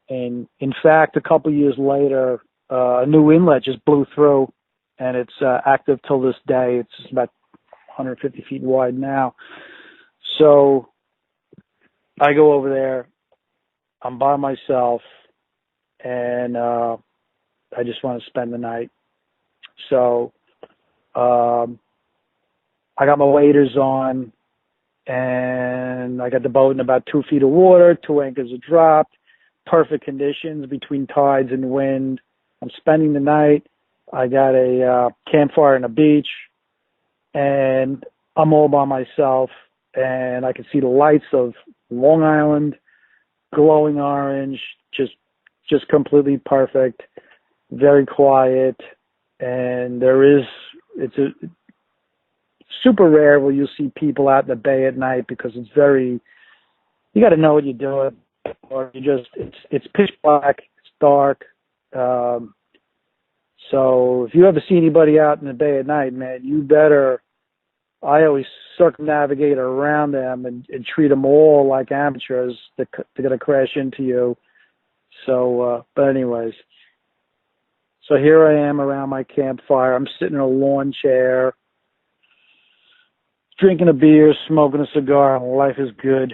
And in fact, a couple of years later, a new inlet just blew through, and it's active till this day. It's about 150 feet wide now. So I go over there. I'm by myself, and I just want to spend the night. So I got my waders on, and I got the boat in about 2 feet of water. 2 anchors are dropped. Perfect conditions between tides and wind. I'm spending the night. I got a campfire on the beach, and I'm all by myself, and I can see the lights of Long Island, glowing orange, just completely perfect, very quiet. And it's super rare where you'll see people out in the bay at night, because you got to know what you're doing, or it's pitch black, it's dark. So if you ever see anybody out in the bay at night, man, I always circumnavigate around them and treat them all like amateurs. They're going to crash into you. So, but anyways, so here I am around my campfire. I'm sitting in a lawn chair, drinking a beer, smoking a cigar, and life is good.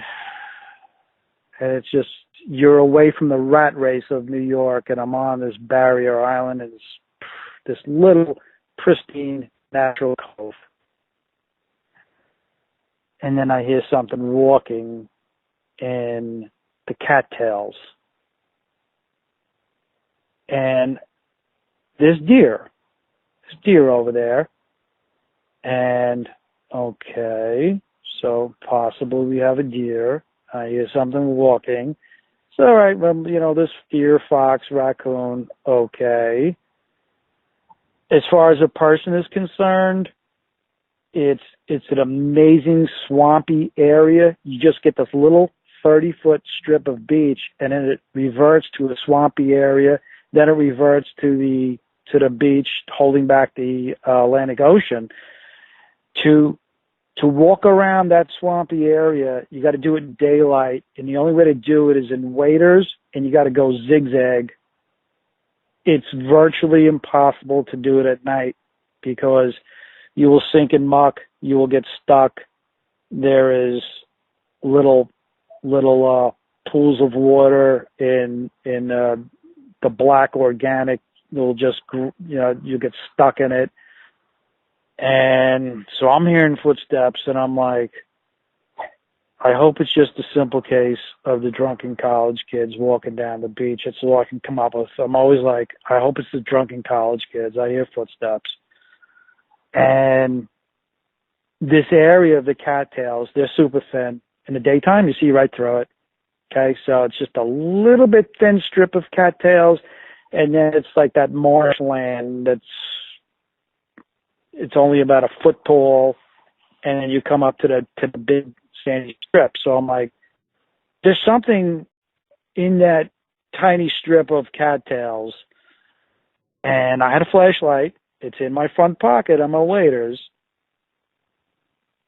And it's just, you're away from the rat race of New York, and I'm on this barrier island, and it's this little pristine natural cove. And then I hear something walking in the cattails. And there's deer. there's deer over there. And, okay, so possibly we have a deer. I hear something walking. So, all right, well, this deer, fox, raccoon, okay. As far as a person is concerned, it's an amazing swampy area. You just get this little 30-foot strip of beach, and then it reverts to a swampy area. Then it reverts to the beach, holding back the Atlantic Ocean. To walk around that swampy area, you got to do it in daylight, and the only way to do it is in waders, and you got to go zigzag. It's virtually impossible to do it at night because you will sink in muck, you will get stuck. There is little pools of water in the black organic. You'll just you get stuck in it. And so I'm hearing footsteps, and I'm like, I hope it's just a simple case of the drunken college kids walking down the beach. It's all I can come up with. I'm always like, I hope it's the drunken college kids. I hear footsteps. And this area of the cattails, they're super thin. In the daytime, you see right through it. Okay, so it's just a little bit thin strip of cattails, and then it's like that marshland it's only about a foot tall, and then you come up to the big sandy strip. So I'm like, there's something in that tiny strip of cattails. And I had a flashlight. It's in my front pocket on my waders.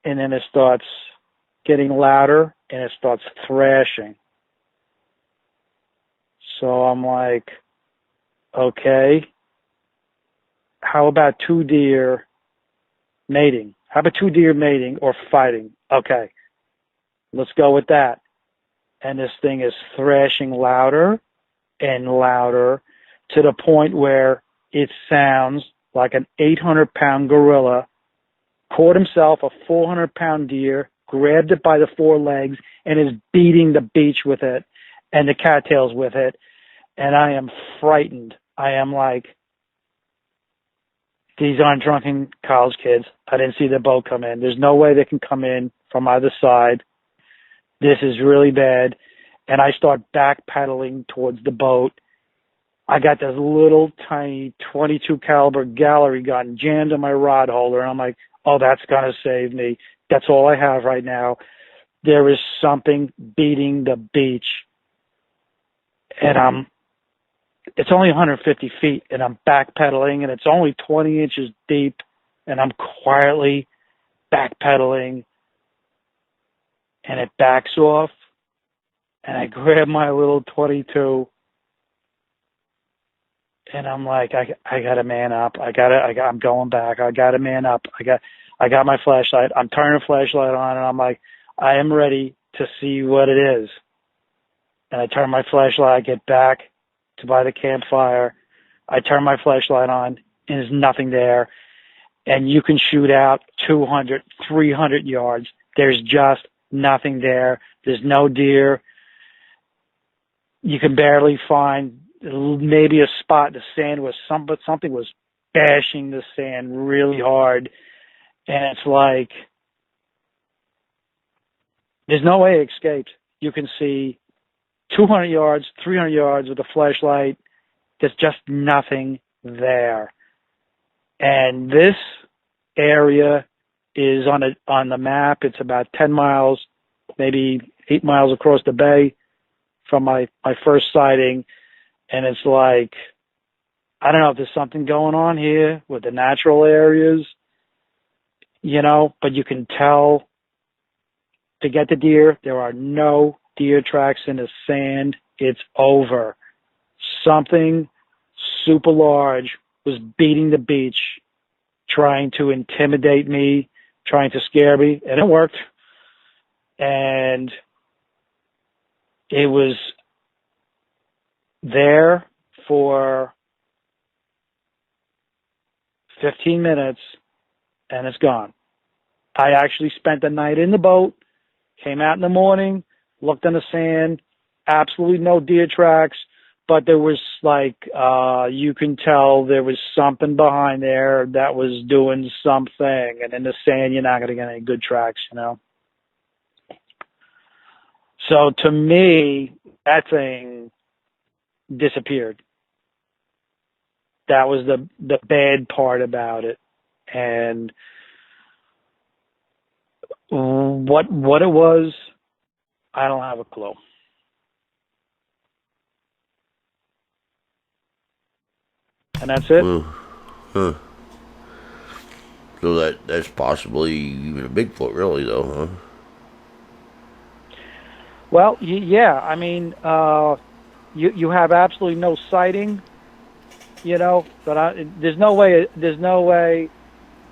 And then it starts getting louder, and it starts thrashing. So I'm like, okay, how about two deer mating? How about two deer mating or fighting? Okay, let's go with that. And this thing is thrashing louder and louder to the point where it sounds like an 800-pound gorilla caught himself a 400-pound deer, grabbed it by the four legs, and is beating the beach with it and the cattails with it. And I am frightened. I am like, these aren't drunken college kids. I didn't see the boat come in. There's no way they can come in from either side. This is really bad. And I start backpedaling towards the boat. I got this little tiny 22 caliber gallery gun jammed in my rod holder. And I'm like, oh, that's going to save me. That's all I have right now. There is something beating the beach. And it's only 150 feet, and I'm backpedaling, and it's only 20 inches deep, and I'm quietly backpedaling, and it backs off, and I grab my little 22, and I'm like, I got to man up. I'm going back. I got to man up. I got my flashlight. I'm turning the flashlight on, and I'm like, I am ready to see what it is. And I turn my flashlight. I get back to by the campfire. I turn my flashlight on, and there's nothing there. And you can shoot out 200, 300 yards. There's just nothing there. There's no deer. You can barely find maybe a spot. The sand was something was bashing the sand really hard. And it's like, there's no way it escaped. You can see 200 yards, 300 yards with a flashlight. There's just nothing there. And this area is on the map. It's about 10 miles, maybe 8 miles across the bay from my first sighting. And it's like, I don't know if there's something going on here with the natural areas, but you can tell to get the deer, there are no deer tracks in the sand. It's over. Something super large was beating the beach, trying to intimidate me, trying to scare me, and it worked. And it was there for 15 minutes, and it's gone. I actually spent the night in the boat, came out in the morning, looked on the sand, absolutely no deer tracks, but there was like, you can tell there was something behind there that was doing something. And in the sand, you're not going to get any good tracks, you know? So to me, that thing disappeared. That was the bad part about it. And what it was, I don't have a clue. And that's it. Well, huh. So that's possibly even a Bigfoot, really, though, huh? Well, yeah. I mean, you have absolutely no sighting, you know. But there's no way. There's no way.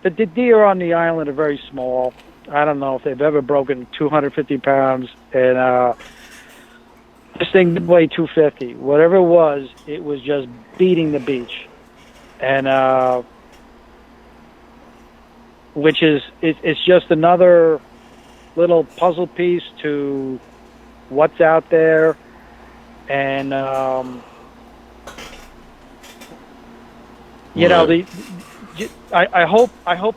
The deer on the island are very small. I don't know if they've ever broken 250 pounds, and this thing did weigh 250. Whatever it was just beating the beach, and which is it's just another little puzzle piece to what's out there, and you know, I hope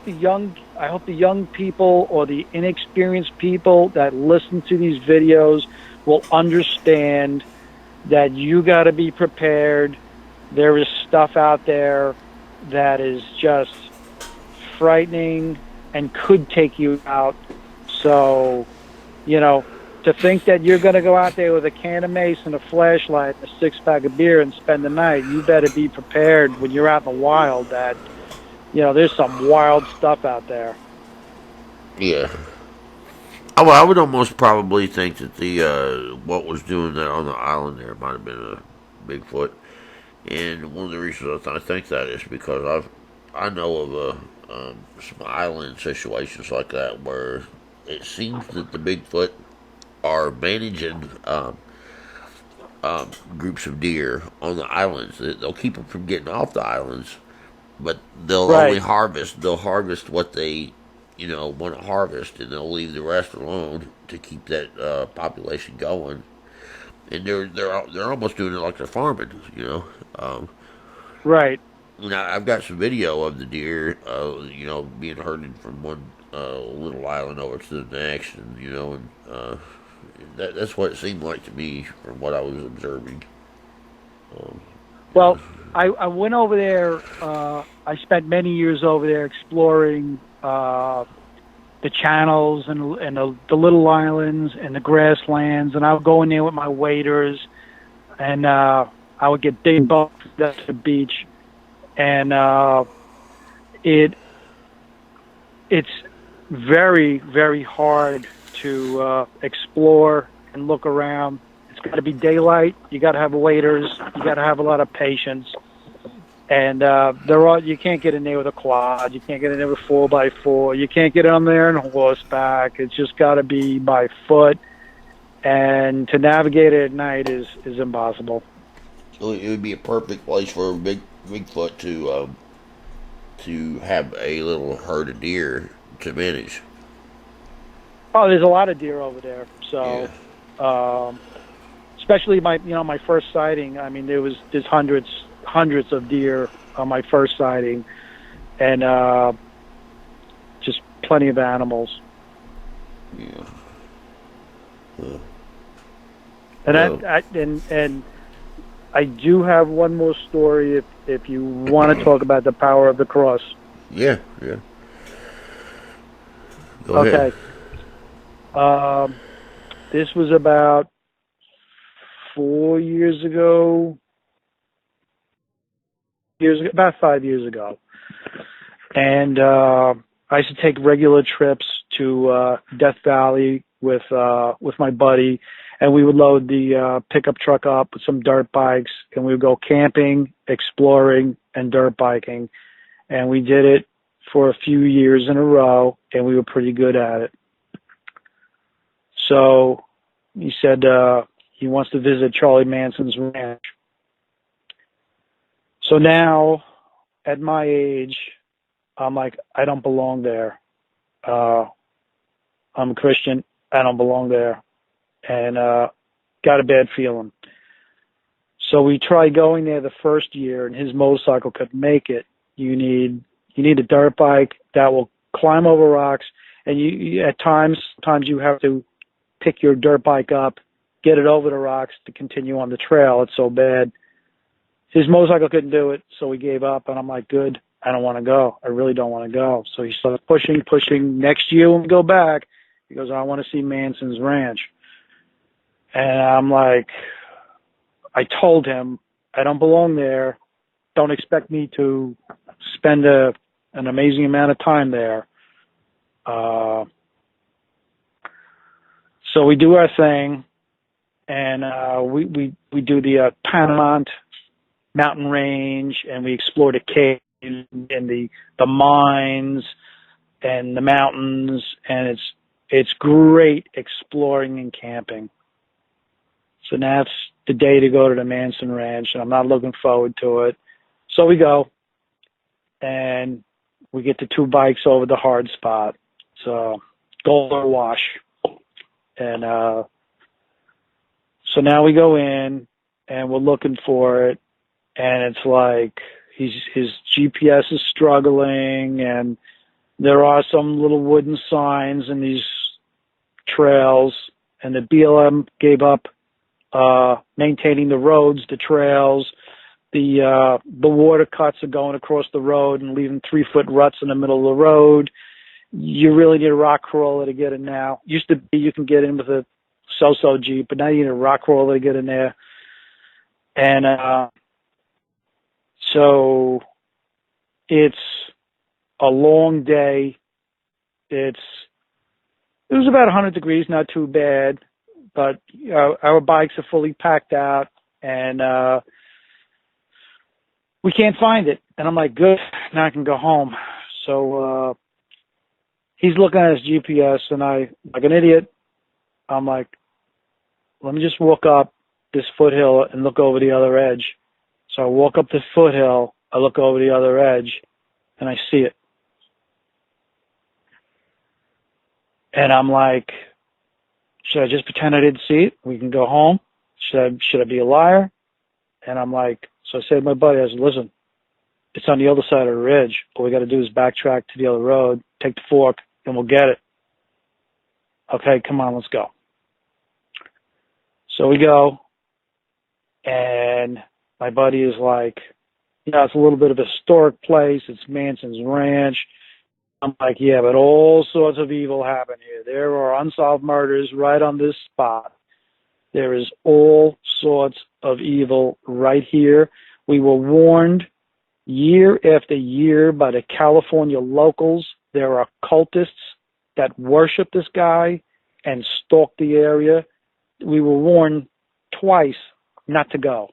the young people or the inexperienced people that listen to these videos will understand that you got to be prepared. There is stuff out there that is just frightening and could take you out. So, you know, to think that you're going to go out there with a can of mace and a flashlight and a six-pack of beer and spend the night, you better be prepared when you're out in the wild that, you know, there's some wild stuff out there. Yeah. I would almost probably think that the what was doing that on the island there might have been a Bigfoot, and one of the reasons I think that is because I know of some island situations like that where it seems that the Bigfoot are managing groups of deer on the islands. They'll keep them from getting off the islands, but they'll only Right. harvest. They'll harvest what they, want to harvest, and they'll leave the rest alone to keep that population going. And they're almost doing it like they're farming. Right. I've got some video of the deer, being herded from one little island over to the next, and that's what it seemed like to me from what I was observing. Um, Well, I went over there. I spent many years over there exploring the channels and the little islands and the grasslands, and I would go in there with my waders, and I would get big bucks at the beach, and it's very, very hard to explore and look around. It's got to be daylight. You got to have waders. You got to have a lot of patience. And you can't get in there with a quad. You can't get in there with 4x4. You can't get on there on horseback. It's just got to be by foot. And to navigate it at night is impossible. so it would be a perfect place for a Bigfoot to have a little herd of deer to manage. Oh, there's a lot of deer over there. So, Yeah. especially my first sighting. I mean, there's hundreds of deer on my first sighting, and just plenty of animals. Yeah. Huh. And Well, and I do have one more story if you want to talk about the power of the cross. yeah, yeah. Go Okay. ahead. This was about 4 years ago. About 5 years ago, and I used to take regular trips to Death Valley with my buddy, and we would load the pickup truck up with some dirt bikes, and we would go camping, exploring, and dirt biking, and we did it for a few years in a row, and we were pretty good at it. So he said he wants to visit Charlie Manson's ranch. So now, at my age, I'm like, I don't belong there. I'm a Christian. I don't belong there. And got a bad feeling. So we tried going there the first year, and his motorcycle couldn't make it. You need a dirt bike that will climb over rocks, and you at times you have to pick your dirt bike up, get it over the rocks to continue on the trail. It's so bad. His motorcycle couldn't do it, so we gave up, and I'm like, good, I don't want to go. I really don't want to go. So he started pushing. Next year when we go back, he goes, I want to see Manson's ranch. And I'm like, I told him, I don't belong there. Don't expect me to spend an amazing amount of time there. So we do our thing, and we do the Panamint mountain range, and we explore the caves and the mines and the mountains, and it's great exploring and camping. So now it's the day to go to the Manson Ranch, and I'm not looking forward to it. So we go, and we get the 2 bikes over the hard spot. So Gold or Wash. And so now we go in, and we're looking for it, and it's like his GPS is struggling, and there are some little wooden signs in these trails, and the BLM gave up maintaining the roads, the trails, the water cuts are going across the road and leaving 3-foot ruts in the middle of the road. You really need a rock crawler to get in now. Used to be you can get in with a so-so Jeep, but now you need a rock crawler to get in there. And so it's a long day. It was about 100 degrees, not too bad, but our bikes are fully packed out, and we can't find it. And I'm like, good, now I can go home. So he's looking at his GPS, and I, like an idiot, I'm like, let me just walk up this foothill and look over the other edge. So I walk up this foothill, I look over the other edge, and I see it. And I'm like, should I just pretend I didn't see it? We can go home. Should I be a liar? And I'm like, so I said to my buddy, I said, listen, it's on the other side of the ridge. All we got to do is backtrack to the other road, take the fork, and we'll get it. Okay, come on, let's go. So we go, and my buddy is like, it's a little bit of a historic place. It's Manson's Ranch. I'm like, yeah, but all sorts of evil happen here. There are unsolved murders right on this spot. There is all sorts of evil right here. We were warned year after year by the California locals. There are cultists that worship this guy and stalk the area. We were warned twice not to go.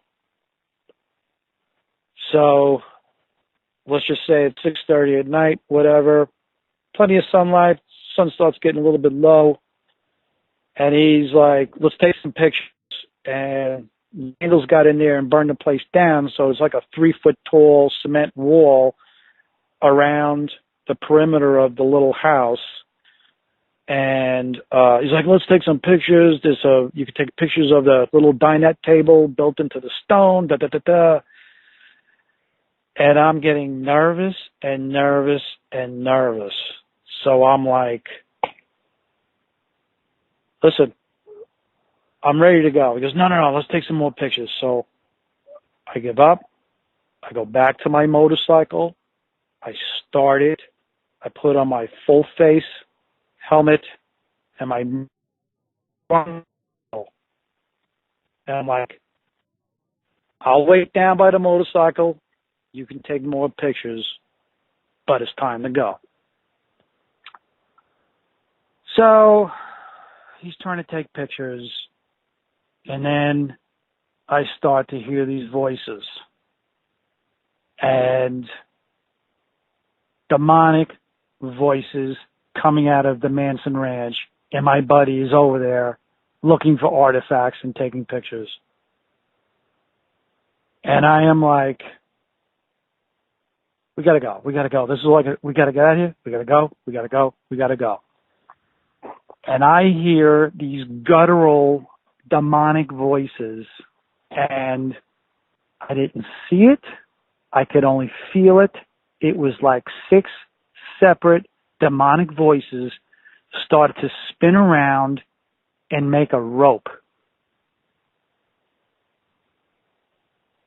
So let's just say it's 6:30 at night, whatever. Plenty of sunlight. Sun starts getting a little bit low. And he's like, let's take some pictures. And Angels got in there and burned the place down. So it's like a 3-foot tall cement wall around the perimeter of the little house. And he's like, let's take some pictures. You can take pictures of the little dinette table built into the stone. And I'm getting nervous and nervous and nervous. So I'm like, listen, I'm ready to go. He goes, no, let's take some more pictures. So I give up. I go back to my motorcycle. I start it. I put on my full face helmet and my and I'm like, I'll wait down by the motorcycle. You can take more pictures, but it's time to go. So he's trying to take pictures, and then I start to hear these voices and demonic voices coming out of the Manson Ranch, and my buddy is over there looking for artifacts and taking pictures. And I am like, we gotta go. This is like, we gotta get out of here. We gotta go. And I hear these guttural, demonic voices, and I didn't see it. I could only feel it. It was like 6 separate demonic voices started to spin around and make a rope.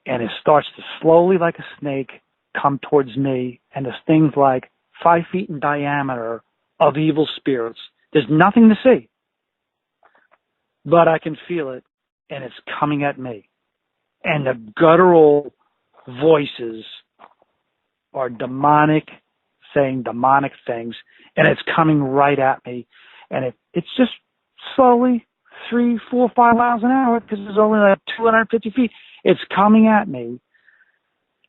And it starts to slowly, like a snake, come towards me. And this thing's like 5 feet in diameter of evil spirits. There's nothing to see. But I can feel it. And it's coming at me. And the guttural voices are demonic, saying demonic things. And it's coming right at me. And it's just slowly 3, 4, 5 miles an hour because it's only like 250 feet. It's coming at me.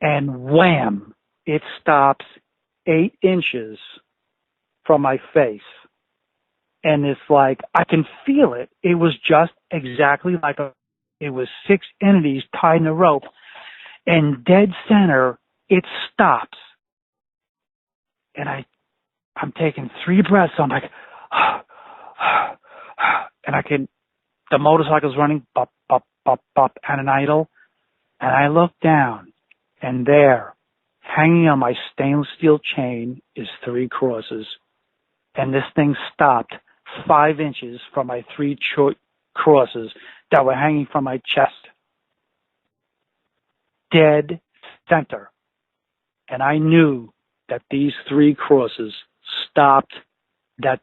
And wham, it stops 8 inches from my face. And it's like, I can feel it. It was just exactly like it was 6 entities tied in a rope. And dead center, it stops. And I'm taking 3 breaths. I'm like, and the motorcycle's running, bop, bop, bop, bop, at an idle. And I look down, and there, hanging on my stainless steel chain, is 3 crosses. And this thing stopped 5 inches from my 3 crosses that were hanging from my chest. Dead center. And I knew that these 3 crosses stopped that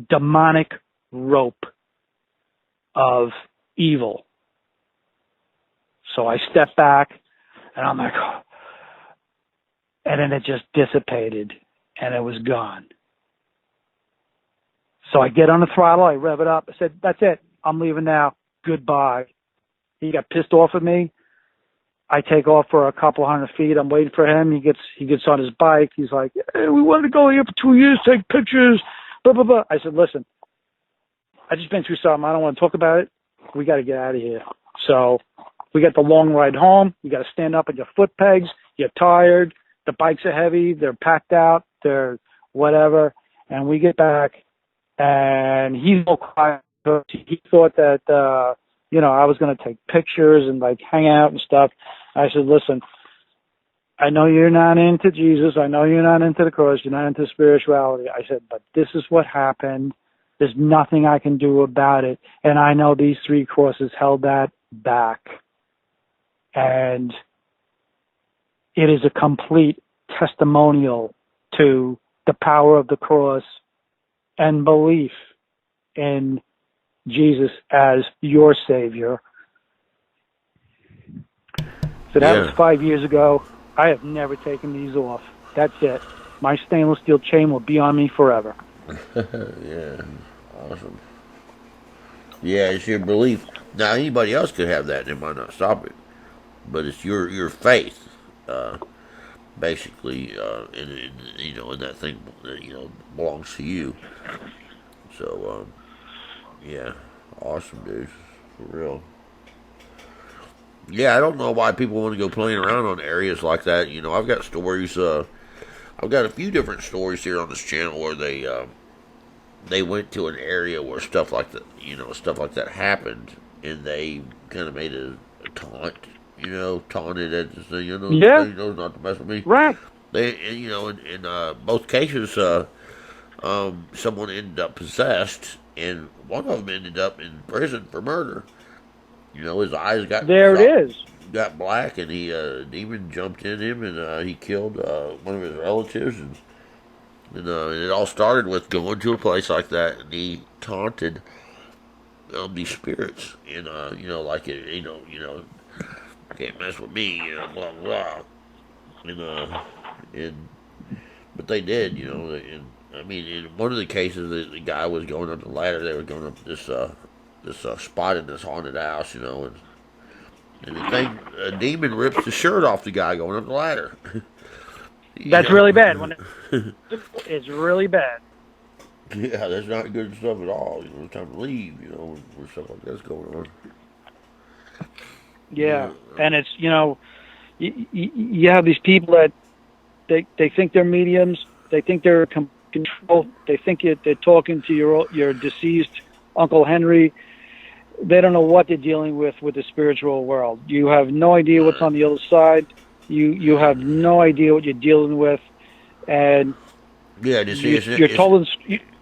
demonic rope of evil. So I stepped back, and I'm like, oh. And then it just dissipated, and it was gone. So I get on the throttle, I rev it up. I said, that's it. I'm leaving now. Goodbye. He got pissed off at me. I take off for a couple hundred feet. I'm waiting for him. He gets on his bike. He's like, hey, we wanted to go here for 2 years, take pictures, blah, blah, blah. I said, listen, I just been through something. I don't want to talk about it. We got to get out of here. So we got the long ride home. You got to stand up on your foot pegs. You're tired. The bikes are heavy. They're packed out. They're whatever. And we get back, and he's so quiet. He thought that, I was going to take pictures and like hang out and stuff. I said, listen, I know you're not into Jesus. I know you're not into the cross. You're not into spirituality. I said, but this is what happened. There's nothing I can do about it. And I know these 3 crosses held that back. And it is a complete testimonial to the power of the cross and belief in Jesus as your Savior. So that was 5 years ago. I have never taken these off. That's it. My stainless steel chain will be on me forever. Yeah, awesome. Yeah, it's your belief. Now, anybody else could have that, and it might not stop it. But it's your faith, basically, in that thing that, belongs to you. So, yeah, awesome, dude, for real. Yeah, I don't know why people want to go playing around on areas like that. I've got stories. I've got a few different stories here on this channel where they went to an area where stuff like that happened, and they kind of made a taunt. Taunted at this thing. Not to mess with me. Right. They, in both cases, someone ended up possessed, and one of them ended up in prison for murder. His eyes got got black, and a demon jumped in him, and he killed one of his relatives, and it all started with going to a place like that, and he taunted these spirits, and can't mess with me, blah blah, but they did, and in one of the cases, the guy was going up the ladder. They were going up this spot in this haunted house, and a demon rips the shirt off the guy going up the ladder. That's really bad. It's really bad. Yeah, that's not good stuff at all. It's time to leave. When stuff like that's going on. Yeah, and it's you have these people that they think they're mediums. They think they're control. They think they're talking to your deceased Uncle Henry. they don't know what they're dealing with the spiritual world. You have no idea what's on the other side. You have no idea what you're dealing with, and Yeah, you see, you're told.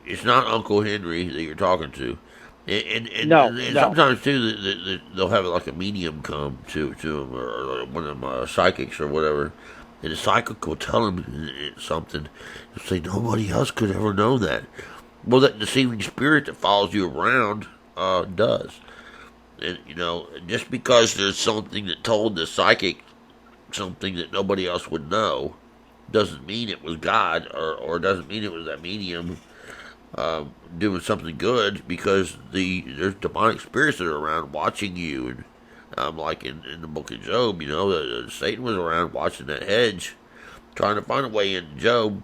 it's not Uncle Henry that you're talking to. No, And no. sometimes too, they'll have like a medium come to them, or one of them psychics or whatever, and the psychic will tell them something. They'll say nobody else could ever know that. Well, that deceiving spirit that follows you around does. And just because there's something that told the psychic something that nobody else would know, doesn't mean it was God, or doesn't mean it was that medium doing something good, because there's demonic spirits that are around watching you. And like in the book of Job, Satan was around watching that hedge, trying to find a way into Job.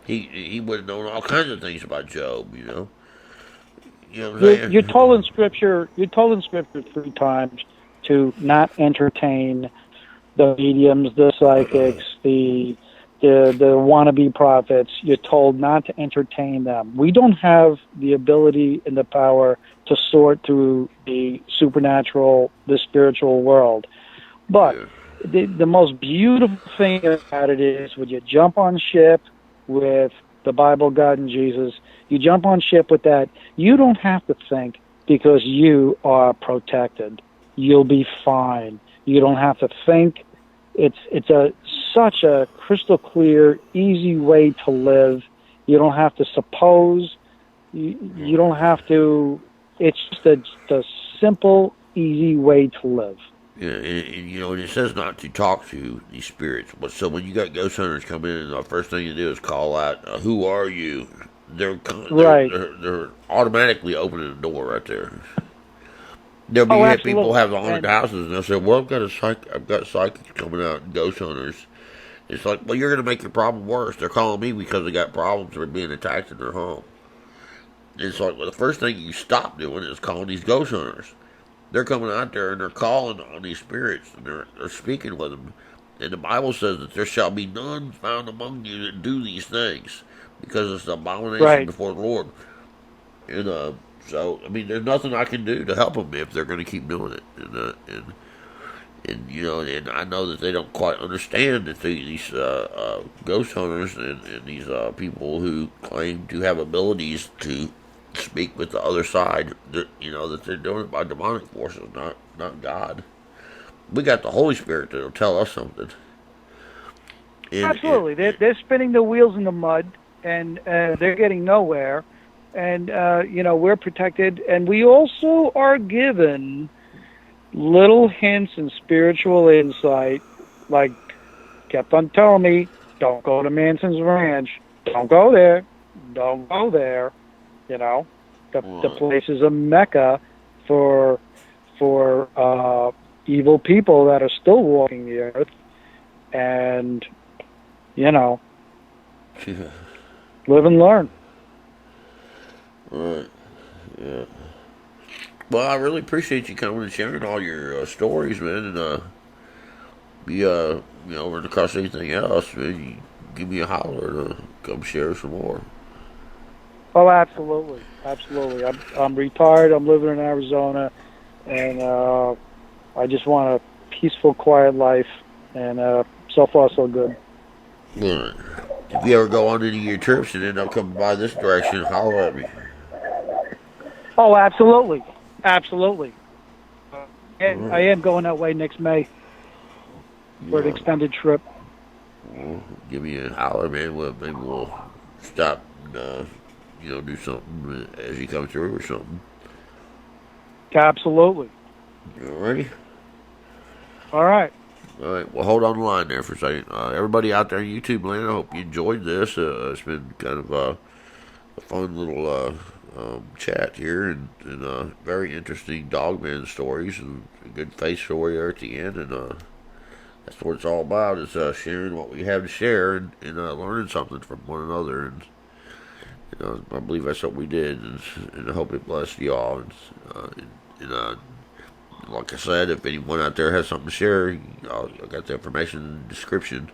He would have known all kinds of things about Job. You know what I'm saying? You're told in scripture. You're told in scripture 3 times to not entertain the mediums, the psychics, the wannabe prophets. You're told not to entertain them. We don't have the ability and the power to sort through the supernatural, the spiritual world. But the most beautiful thing about it is when you jump on ship with the Bible, God, and Jesus, you jump on ship with that, you don't have to think, because you are protected. You'll be fine. You don't have to think. It's such a crystal clear, easy way to live. You don't have to suppose. You don't have to. It's just a simple, easy way to live. Yeah, and it says not to talk to these spirits. But so when you got ghost hunters come in, and the first thing you do is call out, "Who are you?" They're automatically opening the door right there. There'll be people have haunted houses, and they'll say, "Well, I've got psychics coming out and ghost hunters." It's like, well, you're going to make your problem worse. They're calling me because they got problems or being attacked in their home. And it's like, well, the first thing you stop doing is calling these ghost hunters. They're coming out there and they're calling on these spirits, and they're speaking with them. And the Bible says that there shall be none found among you that do these things, because it's an abomination before the Lord. And so, I mean, there's nothing I can do to help them if they're going to keep doing it. And I know that they don't quite understand that these ghost hunters and these people who claim to have abilities to speak with the other side, that they're doing it by demonic forces, not God. We got the Holy Spirit that'll tell us something. Absolutely, they're spinning the wheels in the mud, and they're getting nowhere. And we're protected, and we also are given little hints and spiritual insight, like kept on telling me, don't go to Manson's Ranch, don't go there. The place is a mecca for evil people that are still walking the earth, and live and learn. Right. Yeah. Well, I really appreciate you coming and sharing all your stories, man. And over to cross anything else, man, you give me a holler to come share some more. Oh, absolutely. I'm retired. I'm living in Arizona, and I just want a peaceful, quiet life. And so far, so good. All right. If you ever go on any of your trips and end up coming by this direction, holler at me. Oh, absolutely. I am going that way next May for an extended trip. Well, give me a holler, man. Maybe we'll stop and do something as you come through or something. Absolutely. Alrighty. All right. All right. Well, hold on the line there for a second. Everybody out there in YouTube land, I hope you enjoyed this. It's been kind of a fun little chat here, and very interesting Dogman stories, and a good face story there at the end, and that's what it's all about, is sharing what we have to share, and learning something from one another, and I believe that's what we did, and I hope it blessed y'all, and like I said, if anyone out there has something to share, I got the information in the description,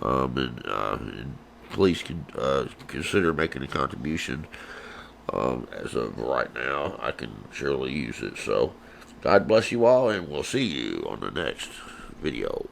and please consider making a contribution. as of right now, I can surely use it. So, God bless you all, and we'll see you on the next video.